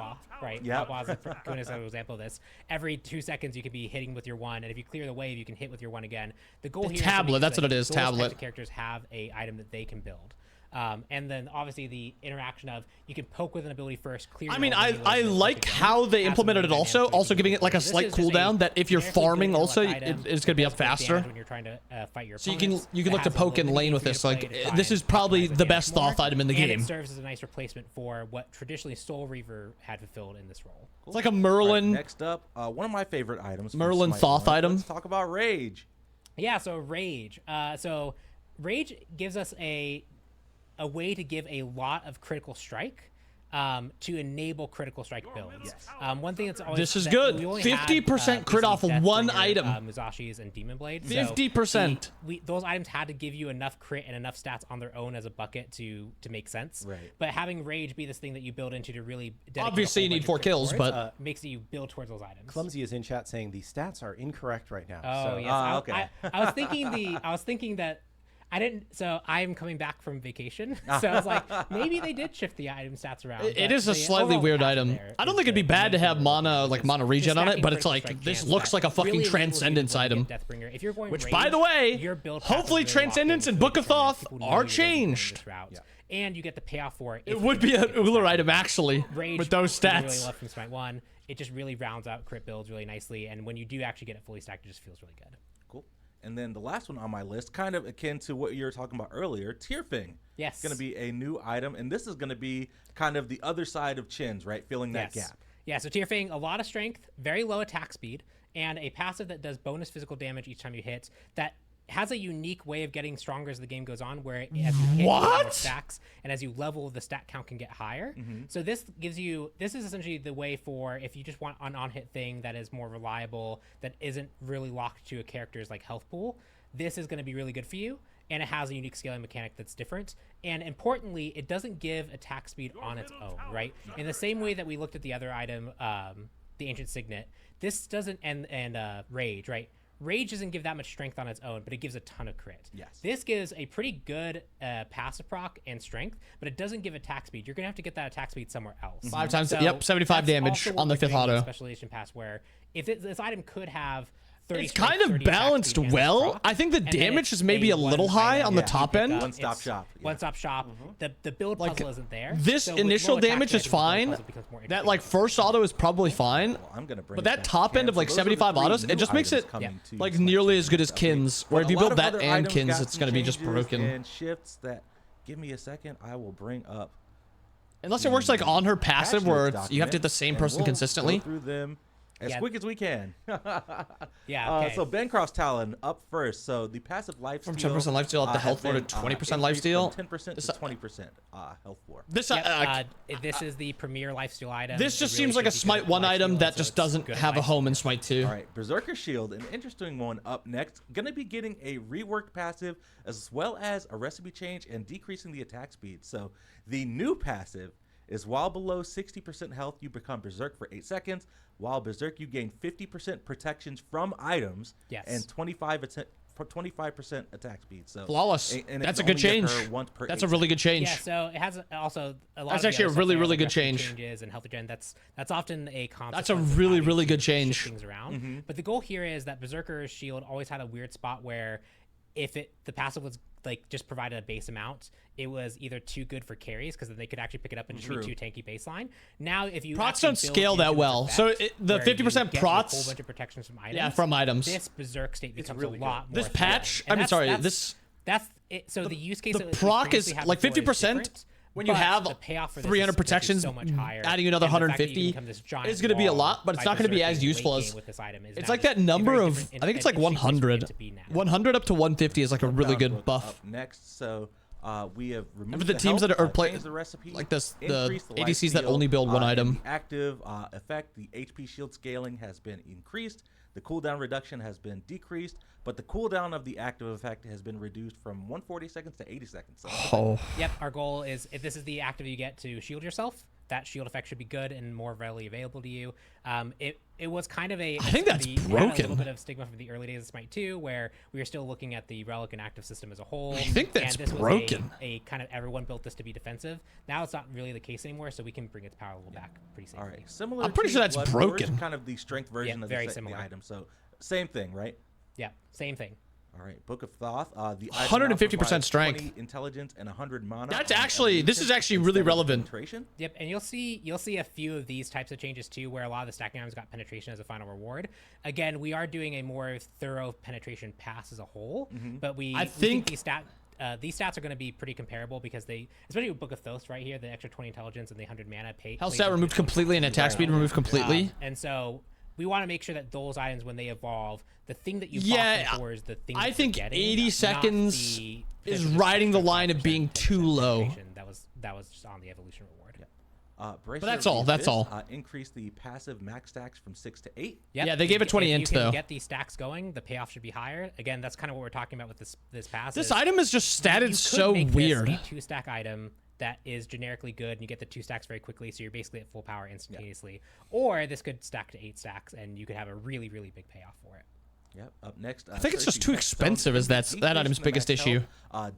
Right. Yeah. Is an example of this. Every 2 seconds you could be hitting with your one, and if you clear the wave, you can hit with your one again. The goal here tablet. That's what it is. Those tablet. Types of characters have a item that they can build. And then obviously the interaction of you can poke with an ability first. Clear. I mean, I like how they implemented it also giving it like a slight cooldown that if you're farming also, it's going to be up faster. When you're trying to fight your so you can look to poke in lane with this. Like, this is probably the best Thoth item in the game. It serves as a nice replacement for what traditionally Soul Reaver had fulfilled in this role. It's like a Merlin. Right, next up, one of my favorite items. Merlin Thoth item. Let's talk about Rage. Yeah, so Rage. So Rage gives us a way to give a lot of critical strike to enable critical strike builds. Yes. One thing that's always this is good. 50% crit off of one item. Musashi's and Demon Blade. 50%. So those items had to give you enough crit and enough stats on their own as a bucket to make sense. Right. But having Rage be this thing that you build into to really obviously you need 4 kills, but makes you build towards those items. Clumsy is in chat saying the stats are incorrect right now. Oh so. yes. Okay. I was thinking that. I didn't. So I'm coming back from vacation. So I was like, maybe they did shift the item stats around. It is a slightly weird item. I don't think it'd be bad to have mana regen on it, but it's like this looks like a fucking Transcendence item. If you're going which, Rage, by the way, your build hopefully Transcendence and Book of Thoth are changed. And you get the payoff for it. It would be an Uller item actually Rage with those Really stats. love from Smite 1. It just really rounds out crit builds really nicely, and when you do actually get it fully stacked, it just feels really good. Cool. And then the last one on my list, kind of akin to what you were talking about earlier, Tearfing. Yes. It's going to be a new item, and this is going to be kind of the other side of Chins, right? Filling that gap. Yeah, so Tearfing, a lot of strength, very low attack speed, and a passive that does bonus physical damage each time you hit that has a unique way of getting stronger as the game goes on, where as you hit more stacks, and as you level, the stat count can get higher. So this is essentially the way for if you just want an on-hit thing that is more reliable, that isn't really locked to a character's like health pool. This is going to be really good for you, and it has a unique scaling mechanic that's different. And importantly, it doesn't give attack speed on its own, right? In the same way that we looked at the other item, the Ancient Signet, this doesn't, and Rage, right? Rage doesn't give that much strength on its own, but it gives a ton of crit. Yes. This gives a pretty good passive proc and strength, but it doesn't give attack speed. You're going to have to get that attack speed somewhere else. 5 times, yep, 75 damage on the 5th auto. Specialization pass where if this item could have 30 it's kind of balanced well. I think the damage is maybe a little high on the top end. One-stop shop. One-stop shop. The build puzzle isn't there. This initial damage is fine. That like first auto is probably fine. But that top end of like 75 autos, it just makes it like nearly as good as Kins. Where if you build that and Kins, it's going to be just broken. And shifts that, give me a second, I will bring up. Unless it works like on her passive where you have to hit the same person consistently. Go through them as quick as we can. Okay. So Bancroft's Talon up first. So the passive lifesteal. From 10% lifesteal up to health floor to 20% lifesteal. 10% to 20% health floor. This is the premier lifesteal item. This just seems like a Smite 1 item that just doesn't have a home in Smite 2. All right, Berserker Shield, an interesting one up next. Going to be getting a reworked passive as well as a recipe change and decreasing the attack speed. So the new passive is while below 60% health, you become Berserk for 8 seconds. While Berserk, you gain 50% protections from items and 25% attack speed. So flawless. That's a good change. That's a really good change. Yeah, so it has also a lot. That's actually a really good change. Changes and health regen. That's often a concept. That's a really good change. Things around. But the goal here is that Berserker's shield always had a weird spot where if the passive was like just provided a base amount, it was either too good for carries because then they could actually pick it up and just be too tanky baseline. Now, if you procs don't scale that well, so the 50% procs, a whole bunch of protections from items. Yeah, from items. This Berserk state becomes really a lot more. This patch, that's it. So the use case. The proc is like 50%. When you have 300 protections, so much higher, adding another 150 is going to be a lot, but it's not going to be as useful as. It's like that number of, I think it's like 100. 100 up to 150 is like a really good buff. Up next, so we have removed for the teams that are playing like this, the ADCs that only build one item. Active effect, the HP shield scaling has been increased. The cooldown reduction has been decreased, but the cooldown of the active effect has been reduced from 140 seconds to 80 seconds. So Yep, our goal is if this is the active you get to shield yourself, that shield effect should be good and more readily available to you. It was kind of I think that's broken. A little bit of stigma from the early days of Smite 2, where we were still looking at the relic and active system as a whole. I think that's broken. Was a kind of everyone built this to be defensive. Now it's not really the case anymore, so we can bring its power level back pretty safely. All right, similar. I'm pretty sure that's broken. Kind of the strength version of the item. So same thing, right? Yeah, same thing. All right, Book of Thoth. The 150% strength, 20 intelligence, and 100 mana. This is actually really relevant. Yep, and you'll see a few of these types of changes too, where a lot of the stacking items got penetration as a final reward. Again, we are doing a more thorough penetration pass as a whole, but I think these stats are going to be pretty comparable because they, especially with Book of Thoth right here, the extra 20 intelligence and the 100 mana pay. Health stat removed completely and attack speed removed completely. And so we want to make sure that those items, when they evolve, the thing that you bought them for is the thing. I think 80 seconds is riding the line of being too low. That was just on the evolution reward. But that's all. That's all. Increase the passive max stacks from 6 to 8. Yep. Yeah, they gave it 20 int though. If you can get these stacks going, the payoff should be higher. Again, that's kind of what we're talking about with this pass. This item is just statted so weird. This a 2-stack item that is generically good, and you get the 2 stacks very quickly, so you're basically at full power instantaneously. Or this could stack to 8 stacks, and you could have a really, really big payoff for it. Yep. Up next, I think it's just too expensive. Is that item's biggest issue?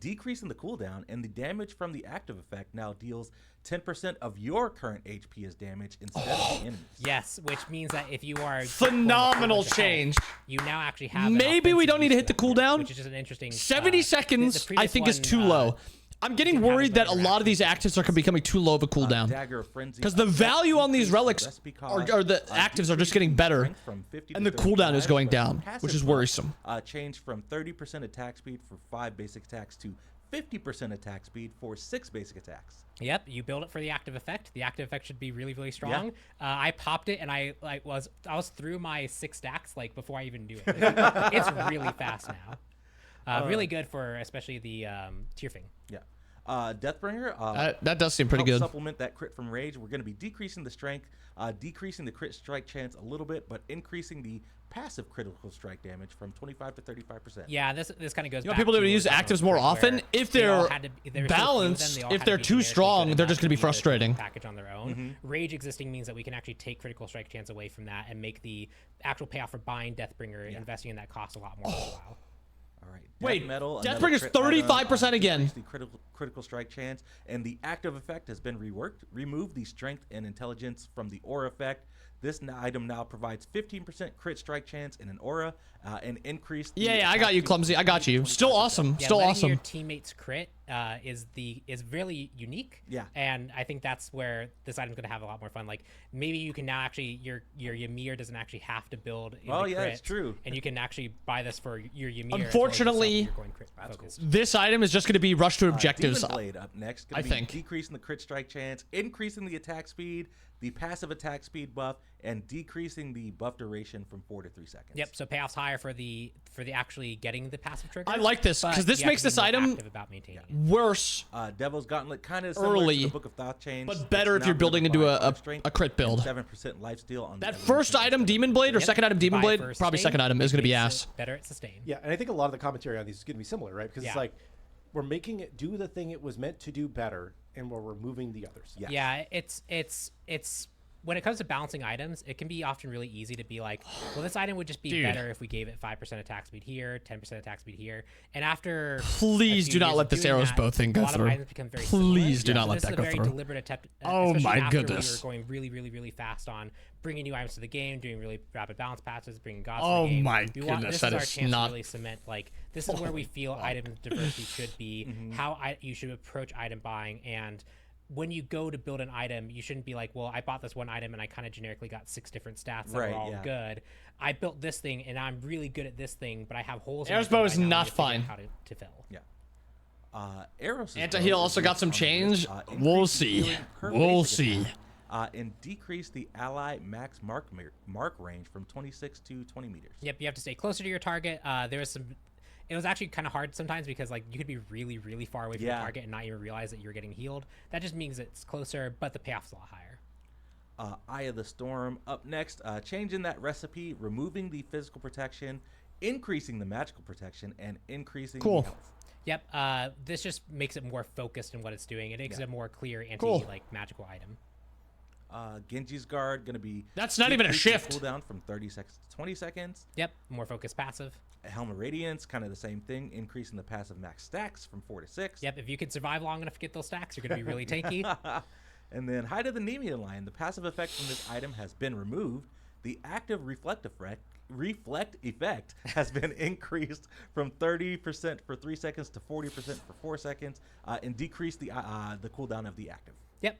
Decreasing the cooldown, and the damage from the active effect now deals 10% of your current HP as damage instead of the enemies. Yes, which means that if you are phenomenal change, you now actually have. Maybe we don't need to hit the cooldown. Which is just an interesting. 70 seconds, I think, is too low. I'm getting worried that a lot of these actives are becoming too low of a cooldown. Because the value on these relics or the actives are just getting better, and the cooldown is going down, which is worrisome. Change from 30% attack speed for 5 basic attacks to 50% attack speed for 6 basic attacks. Yep, you build it for the active effect. The active effect should be really, really strong. Yeah. I popped it, and I was through my 6 stacks before I even knew it. It's really fast now. Really good for especially the tier thing. Yeah. Deathbringer. That does seem pretty good. Supplement that crit from rage. We're going to be decreasing the strength, decreasing the crit strike chance a little bit, but increasing the passive critical strike damage from 25 to 35%. Yeah, this kind of goes. You know, people that use actives more often, if they're balanced, if they're too strong, they're just going to be frustrating. Package on their own. Rage existing means that we can actually take critical strike chance away from that and make the actual payoff for buying Deathbringer, investing in that cost a lot more worthwhile. All right. Wait, Deathbringer's 35% again. The critical strike chance, and the active effect has been reworked. Remove the strength and intelligence from the aura effect. This item now provides 15% crit strike chance in an aura, and increase. Yeah, I got you, Clumsy. I got you. Still awesome. Still awesome. Your teammates crit is really unique. Yeah. And I think that's where this item's gonna have a lot more fun. Like maybe you can now actually your Ymir doesn't actually have to build. Oh yeah, it's true. And you can actually buy this for your Ymir. Unfortunately, this item is just going to be rushed to objectives. Demon Blade up next. I think decreasing the crit strike chance, increasing the attack speed, the passive attack speed buff, and decreasing the buff duration from 4 to 3 seconds. Yep. So payoff's higher for the actually getting the passive trigger. I like this because this makes this item worse. Devil's Gauntlet kind of early, to the Book of Thoth change, but better if you're building into a crit build. 7% lifesteal on that first item, Demon Blade, or second item, Demon Blade, probably second item is going to be ass. Better at sustain. Yeah, and I think a lot of the commentary on these is going to be similar, right? Because it's like we're making it do the thing it was meant to do better, and we're removing the others. Yes. Yeah, it's when it comes to balancing items, it can be often really easy to be like, well, this item would just be better if we gave it 5% attack speed here, 10% attack speed here. And after please do not let this arrows bow thing go through. Please do not let that go through. This is a very deliberate attempt. Oh my goodness. We were going really, really, really fast on bringing new items to the game, doing really rapid balance patches, bringing gods to the game. Oh my goodness, that is not. To really cement, like, this is where we feel item diversity should be, how you should approach item buying, and when you go to build an item, you shouldn't be like, well, I bought this one item and I kind of generically got 6 different stats that were all good. I built this thing and I'm really good at this thing, but I have holes. Arrows bow is not fine. How to fill. Yeah. Arrows. Anti-heal also got some change. We'll see. We'll see. And decrease the ally max mark range from 26 to 20 meters. Yep, you have to stay closer to your target. There was some. It was actually kind of hard sometimes because like you could be really, really far away from your target and not even realize that you're getting healed. That just means it's closer, but the payoff's a lot higher. Eye of the Storm up next. Changing that recipe, removing the physical protection, increasing the magical protection, and increasing the health. Yep. This just makes it more focused in what it's doing. It makes it a more clear magical item. Genji's Guard gonna be. That's not even a shift. Cooldown from 30 seconds to 20 seconds. Yep. More focused passive. Helm of Radiance, kind of the same thing, increasing the passive max stacks from 4 to 6. Yep. If you can survive long enough to get those stacks, you're gonna be really tanky. And then Hide of the Nemean Line. The passive effect from this item has been removed. The active reflect effect reflect effect has been increased from 30% for 3 seconds to 40% for 4 seconds, and decreased the cooldown of the active. Yep.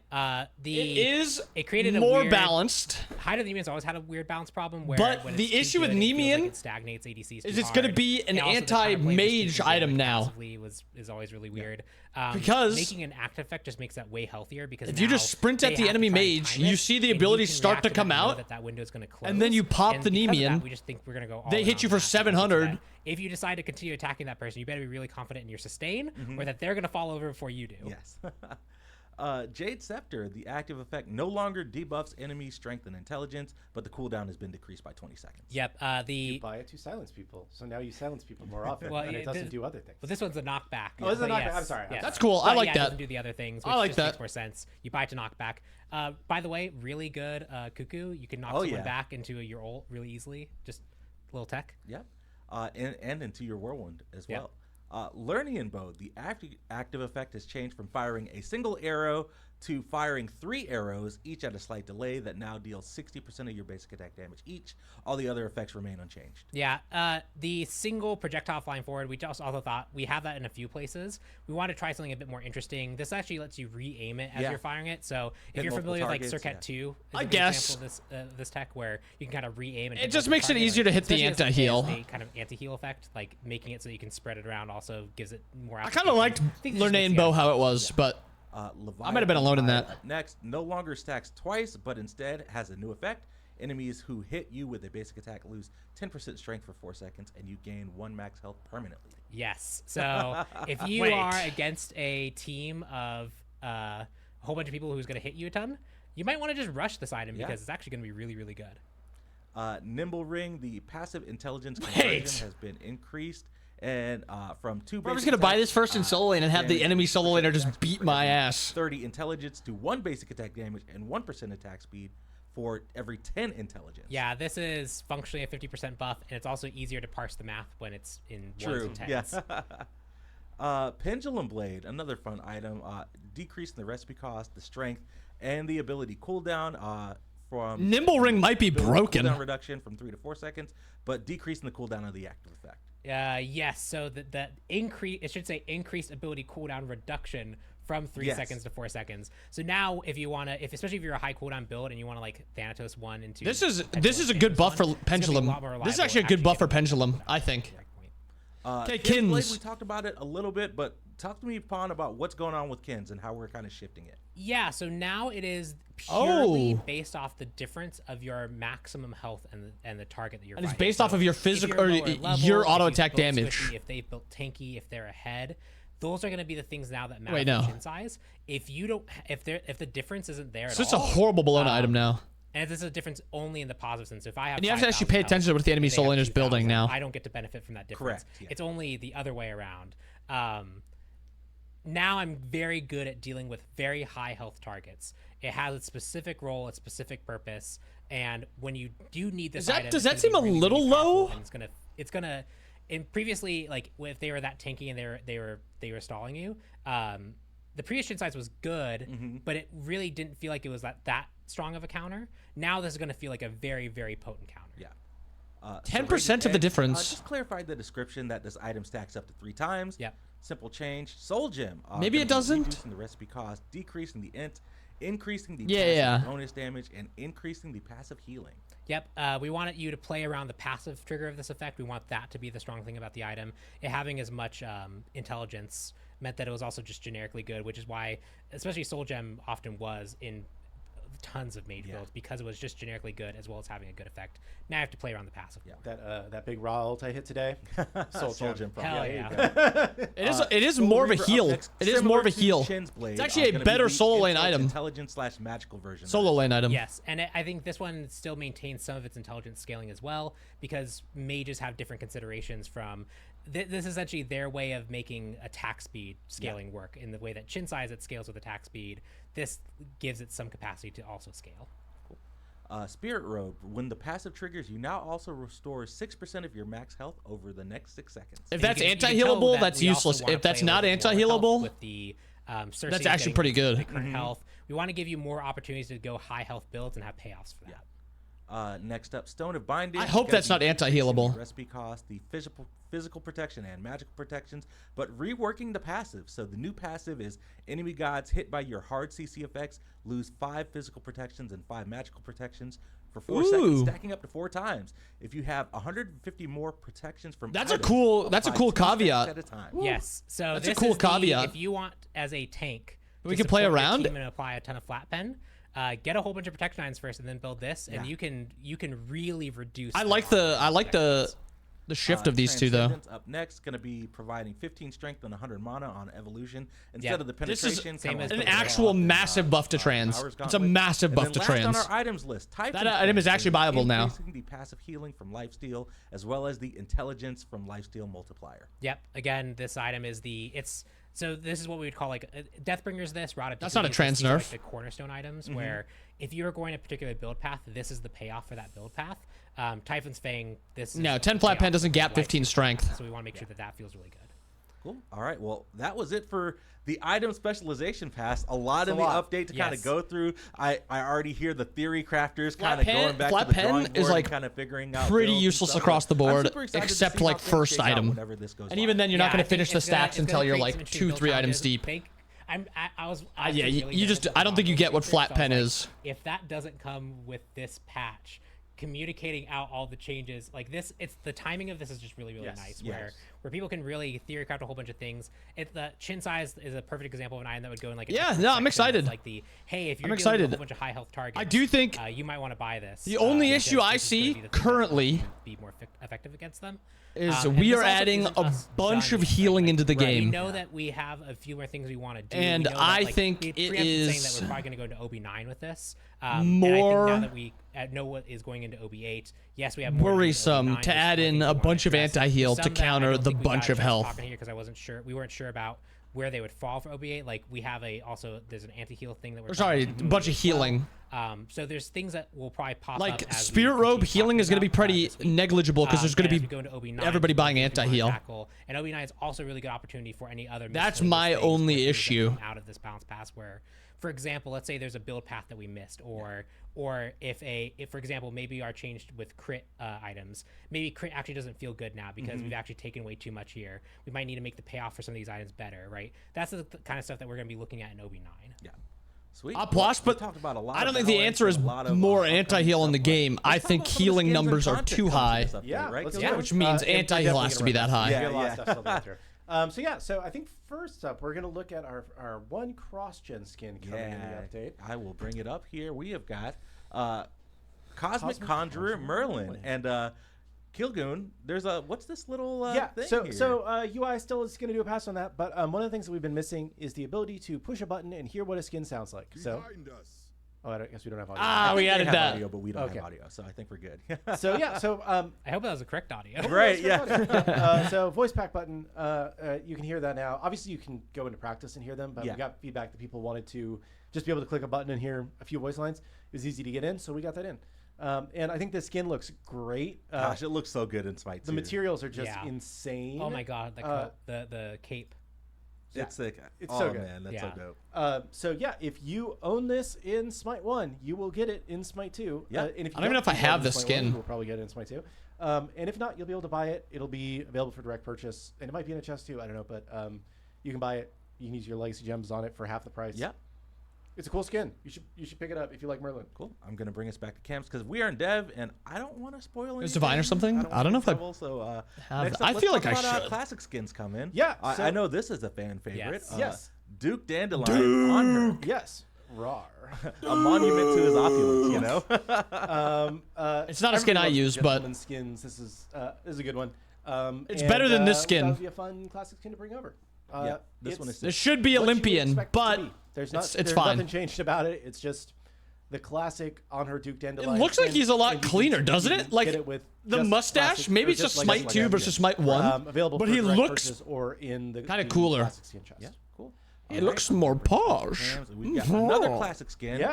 It created more balanced. Hydrodemian's always had a weird balance problem where but the issue with Nemean like it stagnates ADCs is it's going to be an anti-mage item now. Is always really weird. Because making an active effect just makes that way healthier because if you just sprint at the enemy mage, you see the ability start to come out, that window is going to close, and then you pop the Nemean. We just think we're going to go. They hit you for 700. If you decide to continue attacking that person, you better be really confident in your sustain, or that they're going to fall over before you do. Yes. Jade Scepter, the active effect no longer debuffs enemy strength and intelligence, but the cooldown has been decreased by 20 seconds. Yep. You buy it to silence people, so now you silence people more often, and it doesn't do other things. Well, this one's a knockback. Oh, it's a knockback. I'm sorry. Yes. That's cool. I like that. It doesn't do the other things, which I like just that. makes more sense. You buy it to knockback. By the way, really good Cuckoo. You can knock someone back into your ult really easily. Just a little tech. Yep. And into your whirlwind as well. Learning in Bow, the active effect has changed from firing a single arrow to firing 3 arrows, each at a slight delay, that now deals 60% of your basic attack damage each. All the other effects remain unchanged. Yeah, the single projectile flying forward, we just also thought we have that in a few places. We want to try something a bit more interesting. This actually lets you re-aim it as you're firing it. So if you're familiar with like Circuit 2, I guess example of this tech where you can kind of re-aim and it just makes it easier to hit the anti-heal. A kind of anti-heal effect, like making it so you can spread it around also gives it more. I kind of liked Learning in Bow how it was, but I might have been alone in that. Next, no longer stacks twice, but instead has a new effect. Enemies who hit you with a basic attack lose 10% strength for 4 seconds, and you gain 1 max health permanently. Yes. So if you are against a team of a whole bunch of people who's going to hit you a ton, you might want to just rush this item because it's actually going to be really, really good. Nimble Ring, the passive intelligence conversion has been increased. And from 2 I'm just going to buy this first in solo lane and have the enemy solo laner just beat my ass. 30 intelligence to 1 basic attack damage and 1% attack speed for every 10 intelligence. Yeah, this is functionally a 50% buff, and it's also easier to parse the math when it's in ones and tens. Yes. Pendulum Blade, another fun item, decreasing the recipe cost, the strength, and the ability cooldown from... Nimble Ring might be broken. Cooldown reduction from 3 to 4 seconds, but decreasing the cooldown of the active effect. Yes, so the increase, it should say increased ability cooldown reduction from 3 seconds to 4 seconds. So now if you want to, especially if you're a high cooldown build and you want to like Thanatos 1 into... This is a good buff for Pendulum. This is actually a good buff for Pendulum, I think. Okay, Kins. We talked about it a little bit, but talk to me, Pawn, about what's going on with Kins and how we're kind of shifting it. Yeah, so now it is purely based off the difference of your maximum health and the target that you're fighting. And it's based off of your physical or your auto attack damage. If they built tanky, if they're ahead, those are going to be the things now that matter for chin size. If you don't, if the difference isn't there at all, it's a horrible Bologna item now. And this is a difference only in the positive sense. So if I have, and you have to actually pay attention to what the enemy solo laner is building now. I don't get to benefit from that difference. Correct. Yeah. It's only the other way around. Now I'm very good at dealing with very high health targets. It has a specific role, a specific purpose, and when you do need this item, does that seem a little low? And it's gonna. And previously, like if they were that tanky and they were stalling you, the previous shin size was good, but it really didn't feel like it was that strong of a counter. Now this is gonna feel like a very, very potent counter. Yeah. 10% of the difference. Just clarify the description that this item stacks up to 3 times. Yep. Simple change. Soul Gem. Maybe it doesn't. Reducing the recipe cost, decreasing the int, increasing the passive bonus damage, and increasing the passive healing. Yep. We wanted you to play around the passive trigger of this effect. We want that to be the strong thing about the item. It having as much intelligence meant that it was also just generically good, which is why, especially Soul Gem often was in tons of mage builds because it was just generically good as well as having a good effect. Now I have to play around the passive. Yeah. That big raw ult I hit today. Soul Gem. Hell yeah. It is more of a heal. It is more of a heal. It's actually a better solo lane item. Intelligence/magical version. Solo lane item. Yes, and I think this one still maintains some of its intelligence scaling as well because mages have different considerations from. This is essentially their way of making attack speed scaling work in the way that chin size it scales with attack speed. This gives it some capacity to also scale. Cool. Spirit Robe. When the passive triggers, you now also restore 6% of your max health over the next 6 seconds. If that's anti-healable, that's useless. If that's not anti-healable, with the that's actually pretty good. Current health. We want to give you more opportunities to go high health builds and have payoffs for that. Next up, Stone of Binding. I hope that's not anti-healable. Recipe cost, the physical protection and magical protections, but reworking the passive. So the new passive is enemy gods hit by your hard CC effects lose 5 physical protections and 5 magical protections for 4 seconds, stacking up to 4 times. If you have 150 more protections from that's a cool caveat. At a time. Yes, so that's a cool caveat. If you want as a tank, we can play around and apply a ton of flat pen. Get a whole bunch of protection items first, and then build this, and you can really reduce. I like the shift of these two though. Up next, going to be providing 15 strength and 100 mana on evolution instead of the penetration. This is an actual massive buff to trans. It's a massive buff to trans. On our items list, that item is actually viable now. Increasing the passive healing from lifesteal as well as the intelligence from lifesteal multiplier. Yep. Again, this item is So this is what we would call like Deathbringer's this, Rod of That's not a trans nerf. Like the cornerstone items where if you're going a particular build path, this is the payoff for that build path. Typhon's Fang, this no, 10 flat pen doesn't gap 15 strength. So we want to make sure that feels really good. Cool. All right. Well, that was it for the item specialization pass. A lot in the update to kind of go through. I already hear the theory crafters kind of going back to the drawing board is like kind of figuring out pretty useless across the board, except like first item. And even then, you're not going to finish the stacks until you're like 2-3 items deep. I don't think you get what flat pen is. If that doesn't come with this patch, communicating out all the changes like this, it's the timing of this is just really nice where people can really theory craft a whole bunch of things. The chin size is a perfect example of an item that would go in like I'm excited. Like hey, if you're dealing with a whole bunch of high health targets, I do think you might want to buy this. The only issue I see currently be more effective against them is we are adding a bunch of healing into the game. We know that we have a few more things we want to do, and I think it is saying that we're probably going to go into OB9 with this. More and I think now that we know what is going into OB8, yes, we have more worrisome to add in a bunch of anti-heal to counter the bunch of health. Because we weren't sure about where they would fall for OB8. Like we have there's an anti-heal thing that we're a bunch of healing. So there's things that will probably pop up. Like Spirit Robe healing is going to be pretty negligible because there's going to be everybody buying anti-heal. And OB9 is also a really good opportunity for any other. That's my only issue out of this balance pass where, for example, let's say there's a build path that we missed, or if for example maybe our changed with crit items, maybe crit actually doesn't feel good now because we've actually taken way too much here. We might need to make the payoff for some of these items better, right? That's the kind of stuff that we're going to be looking at in OB9. Yeah. Sweet. Plus, but I don't think the answer is more anti-heal in the game. I think healing numbers are too high. Which means anti-heal has to be that high. So I think first up, we're going to look at our one cross-gen skin coming in the update. I will bring it up here. We have got Cosmic Conjurer Merlin and Kilgoon. There's what's this little thing here? So UI still is going to do a pass on that, but one of the things that we've been missing is the ability to push a button and hear what a skin sounds like. I guess we don't have audio. We added that. Audio, but we don't have audio, so I think we're good. I hope that was the correct audio. Right, yeah. So voice pack button, you can hear that now. Obviously, you can go into practice and hear them, but we got feedback that people wanted to just be able to click a button and hear a few voice lines. It was easy to get in, so we got that in. And I think the skin looks great. Gosh, it looks so good in Smite 2. The materials are just insane. Oh my god, the cape. It's so good. Man, that's so dope. If you own this in Smite 1, you will get it in Smite 2. Yeah. And if you I don't even know if I have the skin. You'll probably get it in Smite 2. And if not, you'll be able to buy it. It'll be available for direct purchase, and it might be in a chest too. I don't know, but you can buy it. You can use your legacy gems on it for half the price. Yeah. It's a cool skin. You should pick it up if you like Merlin. Cool. I'm gonna bring us back to camps because we are in dev, and I don't want to spoil anything. Is Divine or something? I don't know if I have. I feel like I should. Classic skins come in. Yeah. I know this is a fan favorite. Yes. Duke Dandelion on her. Yes. Rar. A monument to his opulence, you know. It's not a skin I use, but skins. This is a good one. It's better than this skin. That'd be a fun classic skin to bring over. This one is. This should be Olympian, but there's fine. Nothing changed about it. It's just the classic on her Duke Dandelion. It looks like he's a lot cleaner, doesn't it? Like the mustache. Maybe it's just Smite 2 versus Smite 1. Available, but he looks or in the kind of cooler. Yeah, cool. He looks more posh. We've got another classic skin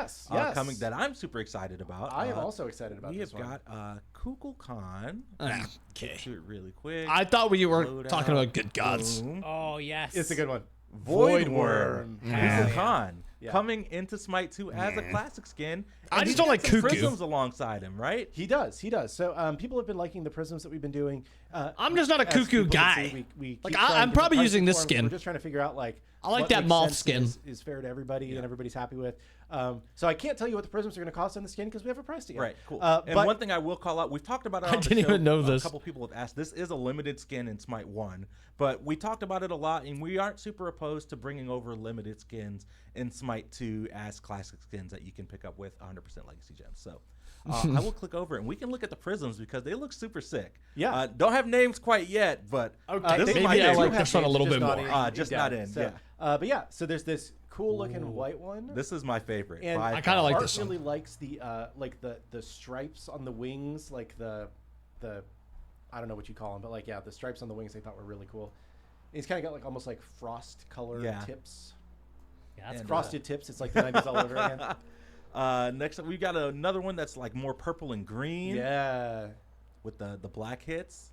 coming that I'm super excited about. I am also excited about this one. We have got Kukulkan. Okay. Do it really quick. I thought we were talking about good gods. Oh, yes. It's a good one. Void Worm. Kukulkan. coming into Smite 2 as a classic skin. I just don't like Cuckoo. Prisms alongside him, right? He does. So people have been liking the prisms that we've been doing. I'm just not a Cuckoo guy. I'm probably using this skin. We're just trying to figure out I like that moth skin. Is fair to everybody and everybody's happy with. So I can't tell you what the prisms are going to cost on the skin because we haven't priced it yet. Right, cool. And one thing I will call out, we've talked about it on the show. I didn't even know this. A couple people have asked. This is a limited skin in Smite 1, but we talked about it a lot, and we aren't super opposed to bringing over limited skins in Smite 2 as classic skins that you can pick up with 100% Legacy Gems. So I will click over, and we can look at the prisms because they look super sick. Yeah. Don't have names quite yet, but maybe I like this one a little bit more. Just not in, so, but yeah, so there's this cool looking white one. This is my favorite. And I kind of like this one. Really likes the like the stripes on the wings, like the I don't know what you call them, but like the stripes on the wings they thought were really cool. And he's kind of got like almost like frost color tips. Yeah, that's frosted tips. It's like the 90s all over again. Next up, we got another one that's like more purple and green. Yeah, with the black hits.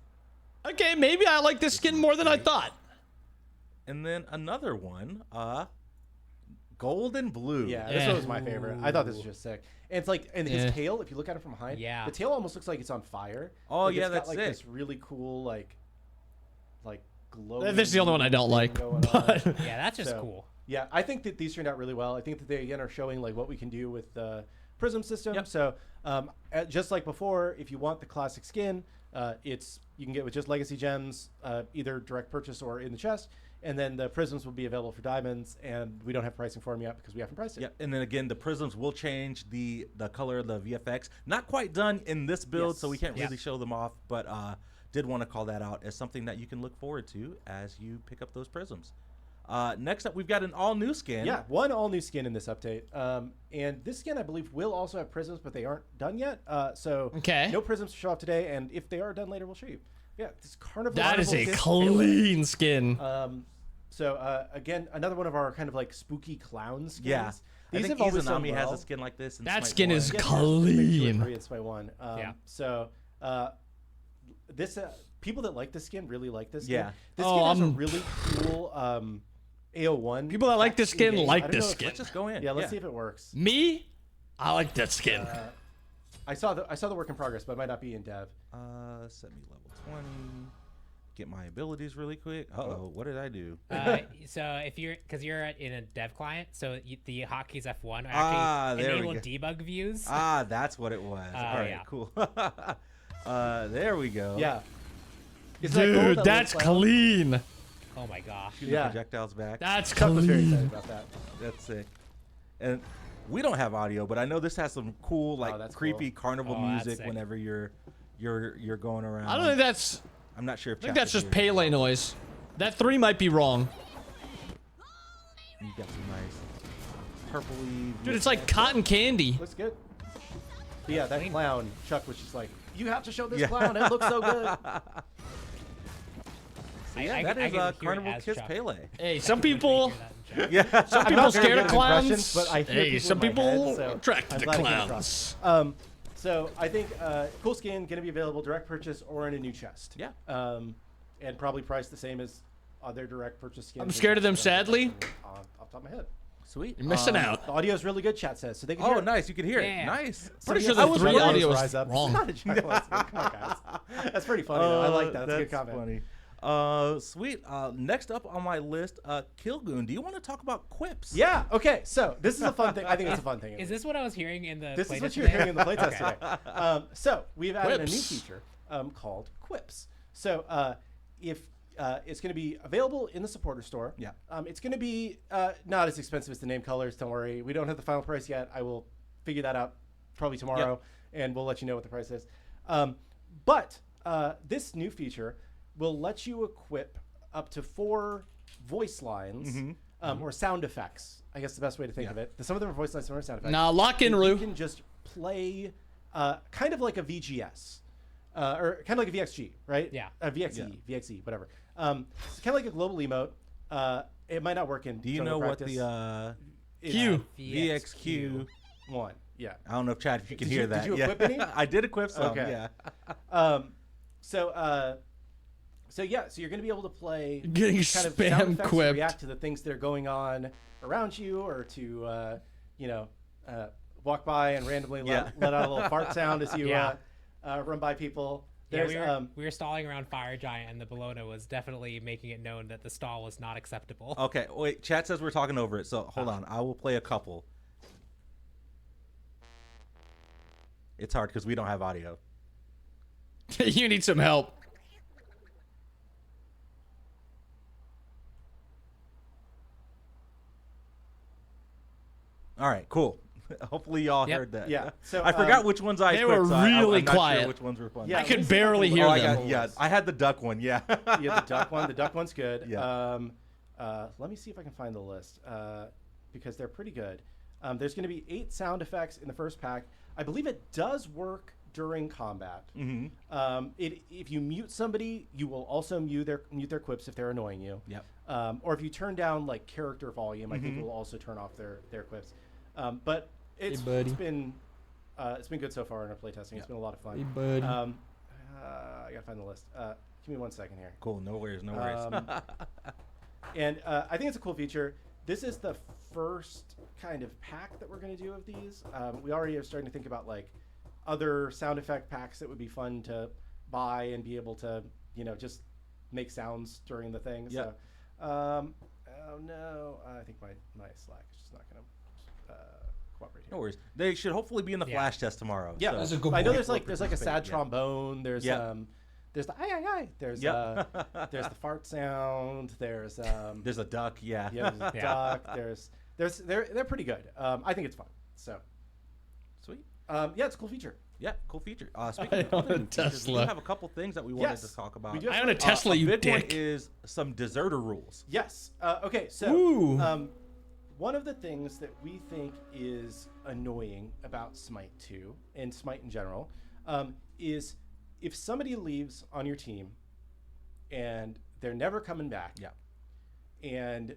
Okay, maybe I like this skin more than I thought. And then another one, gold and blue. Yeah, this one was my favorite. I thought this was just sick. And it's like, and his tail, if you look at it from behind, the tail almost looks like it's on fire. Oh, like yeah, it's that's got, like this really cool, like glowing. This is the only one I don't like. But yeah, that's just cool. Yeah, I think that these turned out really well. I think that they again are showing like what we can do with the prism system. Yep. So just like before, if you want the classic skin, you can get with just Legacy Gems, either direct purchase or in the chest. And then the prisms will be available for diamonds, and we don't have pricing for them yet because we haven't priced it. Yeah, and then again, the prisms will change the color of the VFX. Not quite done in this build, so we can't really show them off, but did want to call that out as something that you can look forward to as you pick up those prisms. Next up, we've got an all-new skin. Yeah, one all-new skin in this update. And this skin, I believe, will also have prisms, but they aren't done yet. So no prisms to show off today, and if they are done later, we'll show you. Yeah, this carnival. That is a clean skin. So again, another one of our kind of like spooky clown skins. Yeah, these I think Izanami has a skin like this. In that Smite skin 1. is clean. It's Smite 1. So this people that like this skin really like this skin. Yeah. This skin has a really cool AO1. People that like this skin like this skin. Let's just go in. Yeah, let's see if it works. Me, I like that skin. I saw the work in progress, but it might not be in dev. Set me level 20. Get my abilities really quick. What did I do? So if you're in a dev client, so the hotkeys F1 actually enable debug views. That's what it was. All right, cool. There we go. Yeah. Dude, that's clean. Oh my gosh. Shoot the projectiles back. That's Chuck was very clean. excited about that. That's sick. And we don't have audio, but I know this has some cool, like creepy carnival music whenever you're going around. I don't think that's. I'm not sure if I think that's just Pele noise. That 3 might be wrong. You got some nice purpley. Dude, it's like cotton candy. Looks good. But yeah, that clown, Chuck was just like, you have to show this clown. It looks so good. So yeah, that is Carnival Kiss Pele. Hey, some people. Yeah, some people scared of clowns. But I hear some people head, so attracted to clowns. So I think cool skin going to be available direct purchase or in a new chest. Yeah. And probably priced the same as other direct purchase skins. I'm scared of them, sadly. Off the top of my head. Sweet. You're missing out. The audio is really good, chat says. So they can hear it. Nice. You can hear it. Nice. Pretty sure the 3 audio is wrong. Come on, guys. That's pretty funny, though. I like that. That's a good comment. Funny. Sweet. Next up on my list, Kilgoon. Do you want to talk about quips? Yeah. Okay. So this is a fun thing. I think it's a fun thing. Is this what I was hearing in the? This is what you're hearing in the playtest today. So we've added a new feature called Quips. So if it's going to be available in the supporter store. Yeah. It's going to be not as expensive as the name colors. Don't worry. We don't have the final price yet. I will figure that out probably tomorrow, and we'll let you know what the price is. But this new feature will let you equip up to 4 voice lines or sound effects. I guess the best way to think of it. Some of them are voice lines, some are sound effects. Now lock in, Rue. You can just play kind of like a VGS. Or kind of like a VXG, right? Yeah. A VXE, VXE, whatever. It's kind of like a global emote. It might not work in. Do you know what the VXQ one? Yeah. I don't know if Chad, if you can hear that. Did you equip any? I did equip some. Okay. Yeah. So So yeah, so you're going to be able to play getting kind of spam sound effects quipped. to react to the things that are going on around you, or to walk by and randomly let out a little fart sound as you run by people. We were stalling around Fire Giant, and the Bologna was definitely making it known that the stall was not acceptable. Okay, wait. Chat says we're talking over it, so hold on. I will play a couple. It's hard because we don't have audio. You need some help. All right, cool. Hopefully y'all heard that. Yeah. So I forgot which ones I they quit, were so really I'm not quiet. Sure which ones were fun. Yeah, I could barely hear them. I had the duck one. Yeah. You have the duck one. The duck one's good. Yeah. Let me see if I can find the list because they're pretty good. There's going to be 8 sound effects in the first pack. I believe it does work during combat. Mm-hmm. If you mute somebody, you will also mute their quips if they're annoying you. Yep. Or if you turn down like character volume, I think it will also turn off their quips. But it's been good so far in our playtesting. It's been a lot of fun. Hey, buddy. I gotta find the list. Give me 1 second here. Cool. No worries. No worries. And I think it's a cool feature. This is the first kind of pack that we're going to do of these. We already are starting to think about like other sound effect packs that would be fun to buy and be able to, just make sounds during the thing. Yeah. So, oh no, I think my Slack is just not going to cooperate here. No worries. They should hopefully be in the flash test tomorrow. Yeah, so. That's a good I know point. there's like a sad trombone. There's there's the aye. There's there's the fart sound. There's a duck. Yeah. there's a duck. They're pretty good. I think it's fun. So sweet. It's a cool feature. Yeah, cool feature. Speaking of own a features, we Tesla. have a couple things that we wanted to talk about. We do have I own a Tesla, you big one dick. is some deserter rules. Yes. Okay. So one of the things that we think is annoying about Smite 2 and Smite in general is if somebody leaves on your team and they're never coming back. Yeah. And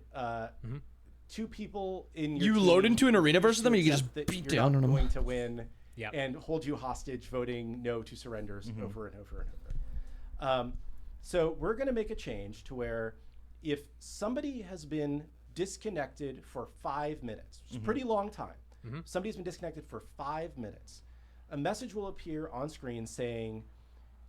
2 people in your You team load into an arena versus them, and you can accept just that beat you're down not on them. going to win Yep. and hold you hostage, voting no to surrenders over and over and over. So we're going to make a change to where if somebody has been disconnected for 5 minutes, which is a pretty long time, somebody's been disconnected for 5 minutes, a message will appear on screen saying,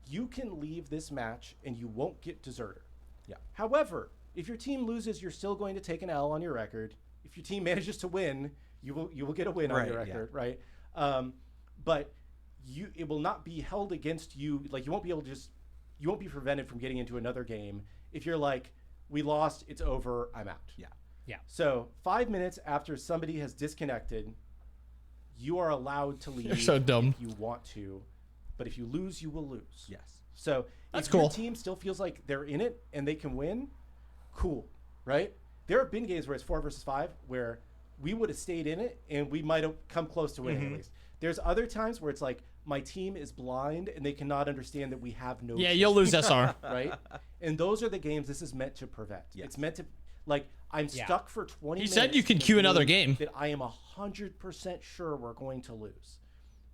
you can leave this match and you won't get deserter. Yeah. However, if your team loses, you're still going to take an L on your record. If your team manages to win, you will get a win on your record, right? But it will not be held against you. Like you won't be prevented from getting into another game if you're like, we lost, it's over, I'm out. Yeah. Yeah. So 5 minutes after somebody has disconnected, you are allowed to leave. You're so dumb. If you want to, but if you lose, you will lose. Yes. So That's if cool. your team still feels like they're in it and they can win, cool, right? There have been games where it's 4 versus 5 where we would have stayed in it and we might have come close to winning at least. There's other times where it's like my team is blind and they cannot understand that we have no Yeah, team, you'll lose SR. right? And those are the games this is meant to prevent. Yes. It's meant to, like, I'm stuck for 20 He minutes. said you can in queue a another game. that I am 100% sure we're going to lose.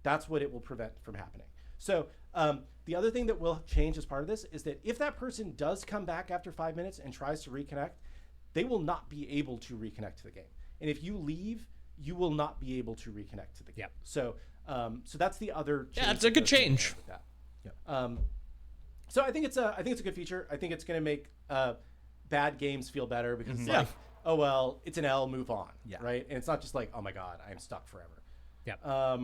That's what it will prevent from happening. So the other thing that will change as part of this is that if that person does come back after 5 minutes and tries to reconnect, they will not be able to reconnect to the game. And if you leave, you will not be able to reconnect to the game. Yep. So that's the other change. Yeah, it's a good change. With that. Yep. So I think it's a good feature. I think it's going to make bad games feel better because it's like, oh well, it's an L, move on. Yeah. Right. And it's not just like, oh my god, I'm stuck forever. Yeah.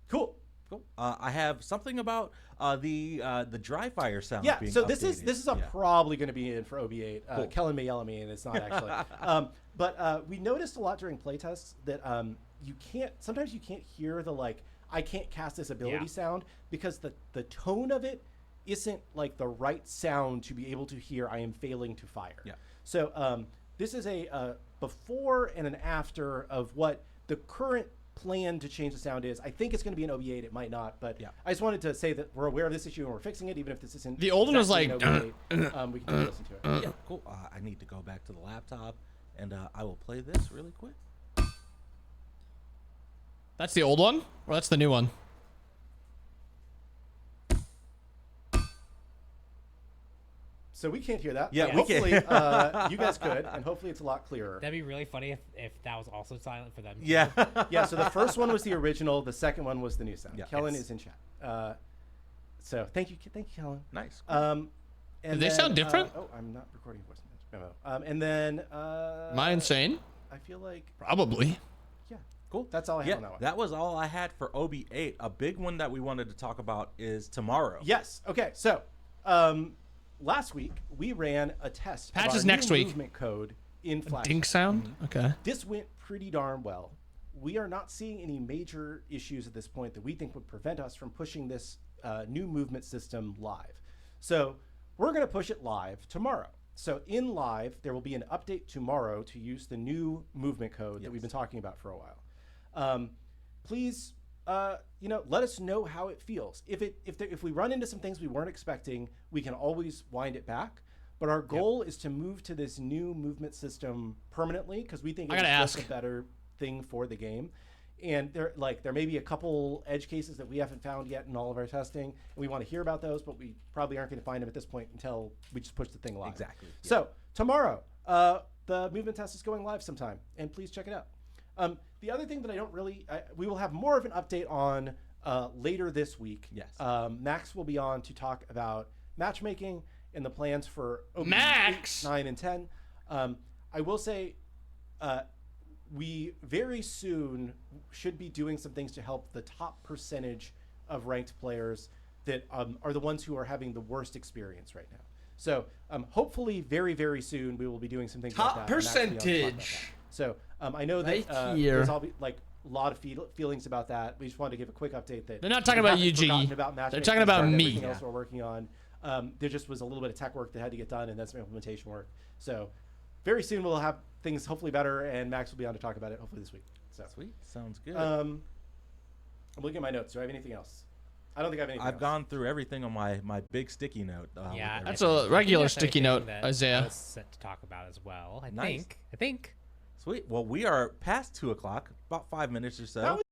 Cool. Cool. I have something about the dry fire sound. Yeah, being so this updated. is probably going to be in for OB8. Cool. Kellen may yell at me, and it's not actually. But we noticed a lot during playtests that sometimes you can't hear the like, I can't cast this ability sound because the tone of it isn't like the right sound to be able to hear I am failing to fire. Yeah. So this is a before and an after of what the current plan to change the sound is. I think it's going to be an OB8. It might not, but I just wanted to say that we're aware of this issue and we're fixing it, even if this isn't. The old one was like, exactly an OB8, we can take a listen to it. Yeah, cool. I need to go back to the laptop, and I will play this really quick. That's the old one, or that's the new one? So we can't hear that. Yeah, we hopefully, you guys could, and hopefully it's a lot clearer. That'd be really funny if that was also silent for them. Yeah. Yeah, so the first one was the original. The second one was the new sound. Yeah. Kellen is in chat. So thank you, Kellen. Nice. And Do they sound different? Oh, I'm not recording voice memo. And then... Am I insane? I feel like... Probably. Yeah, cool. That's all I have on that one. That was all I had for OB8. A big one that we wanted to talk about is tomorrow. Yes. Okay, so last week we ran a test Patches of our next new week. movement code in Flash. Dink sound? Okay. This went pretty darn well. We are not seeing any major issues at this point that we think would prevent us from pushing this new movement system live. So we're going to push it live tomorrow. So in live, there will be an update tomorrow to use the new movement code that we've been talking about for a while. Please, let us know how it feels. If we run into some things we weren't expecting, we can always wind it back. But our goal is to move to this new movement system permanently because we think it's just a better thing for the game. And there may be a couple edge cases that we haven't found yet in all of our testing, and we want to hear about those, but we probably aren't going to find them at this point until we just push the thing live. Exactly. Yeah. So tomorrow, the movement test is going live sometime, and please check it out. The other thing that I don't really, we will have more of an update on later this week. Yes. Max will be on to talk about matchmaking and the plans for OB8, Max 9, and 10. I will say, we very soon should be doing some things to help the top percentage of ranked players that are the ones who are having the worst experience right now. So hopefully very, very soon we will be doing some things like that. Top percentage. So I know that there's all a lot of feelings about that. We just wanted to give a quick update that they're not talking about UG. They're talking about me. Everything else we're working on. There just was a little bit of tech work that had to get done, and then some implementation work. So very soon we'll have things hopefully better, and Max will be on to talk about it hopefully this week. So sweet, sounds good. I'm looking at my notes. Do I have anything else? I don't think I have anything. I've gone through everything on my big sticky note. Yeah, that's a regular sticky note, Isaiah. I was set to talk about as well. I think. Sweet. Well, we are past 2 o'clock, about 5 minutes or so.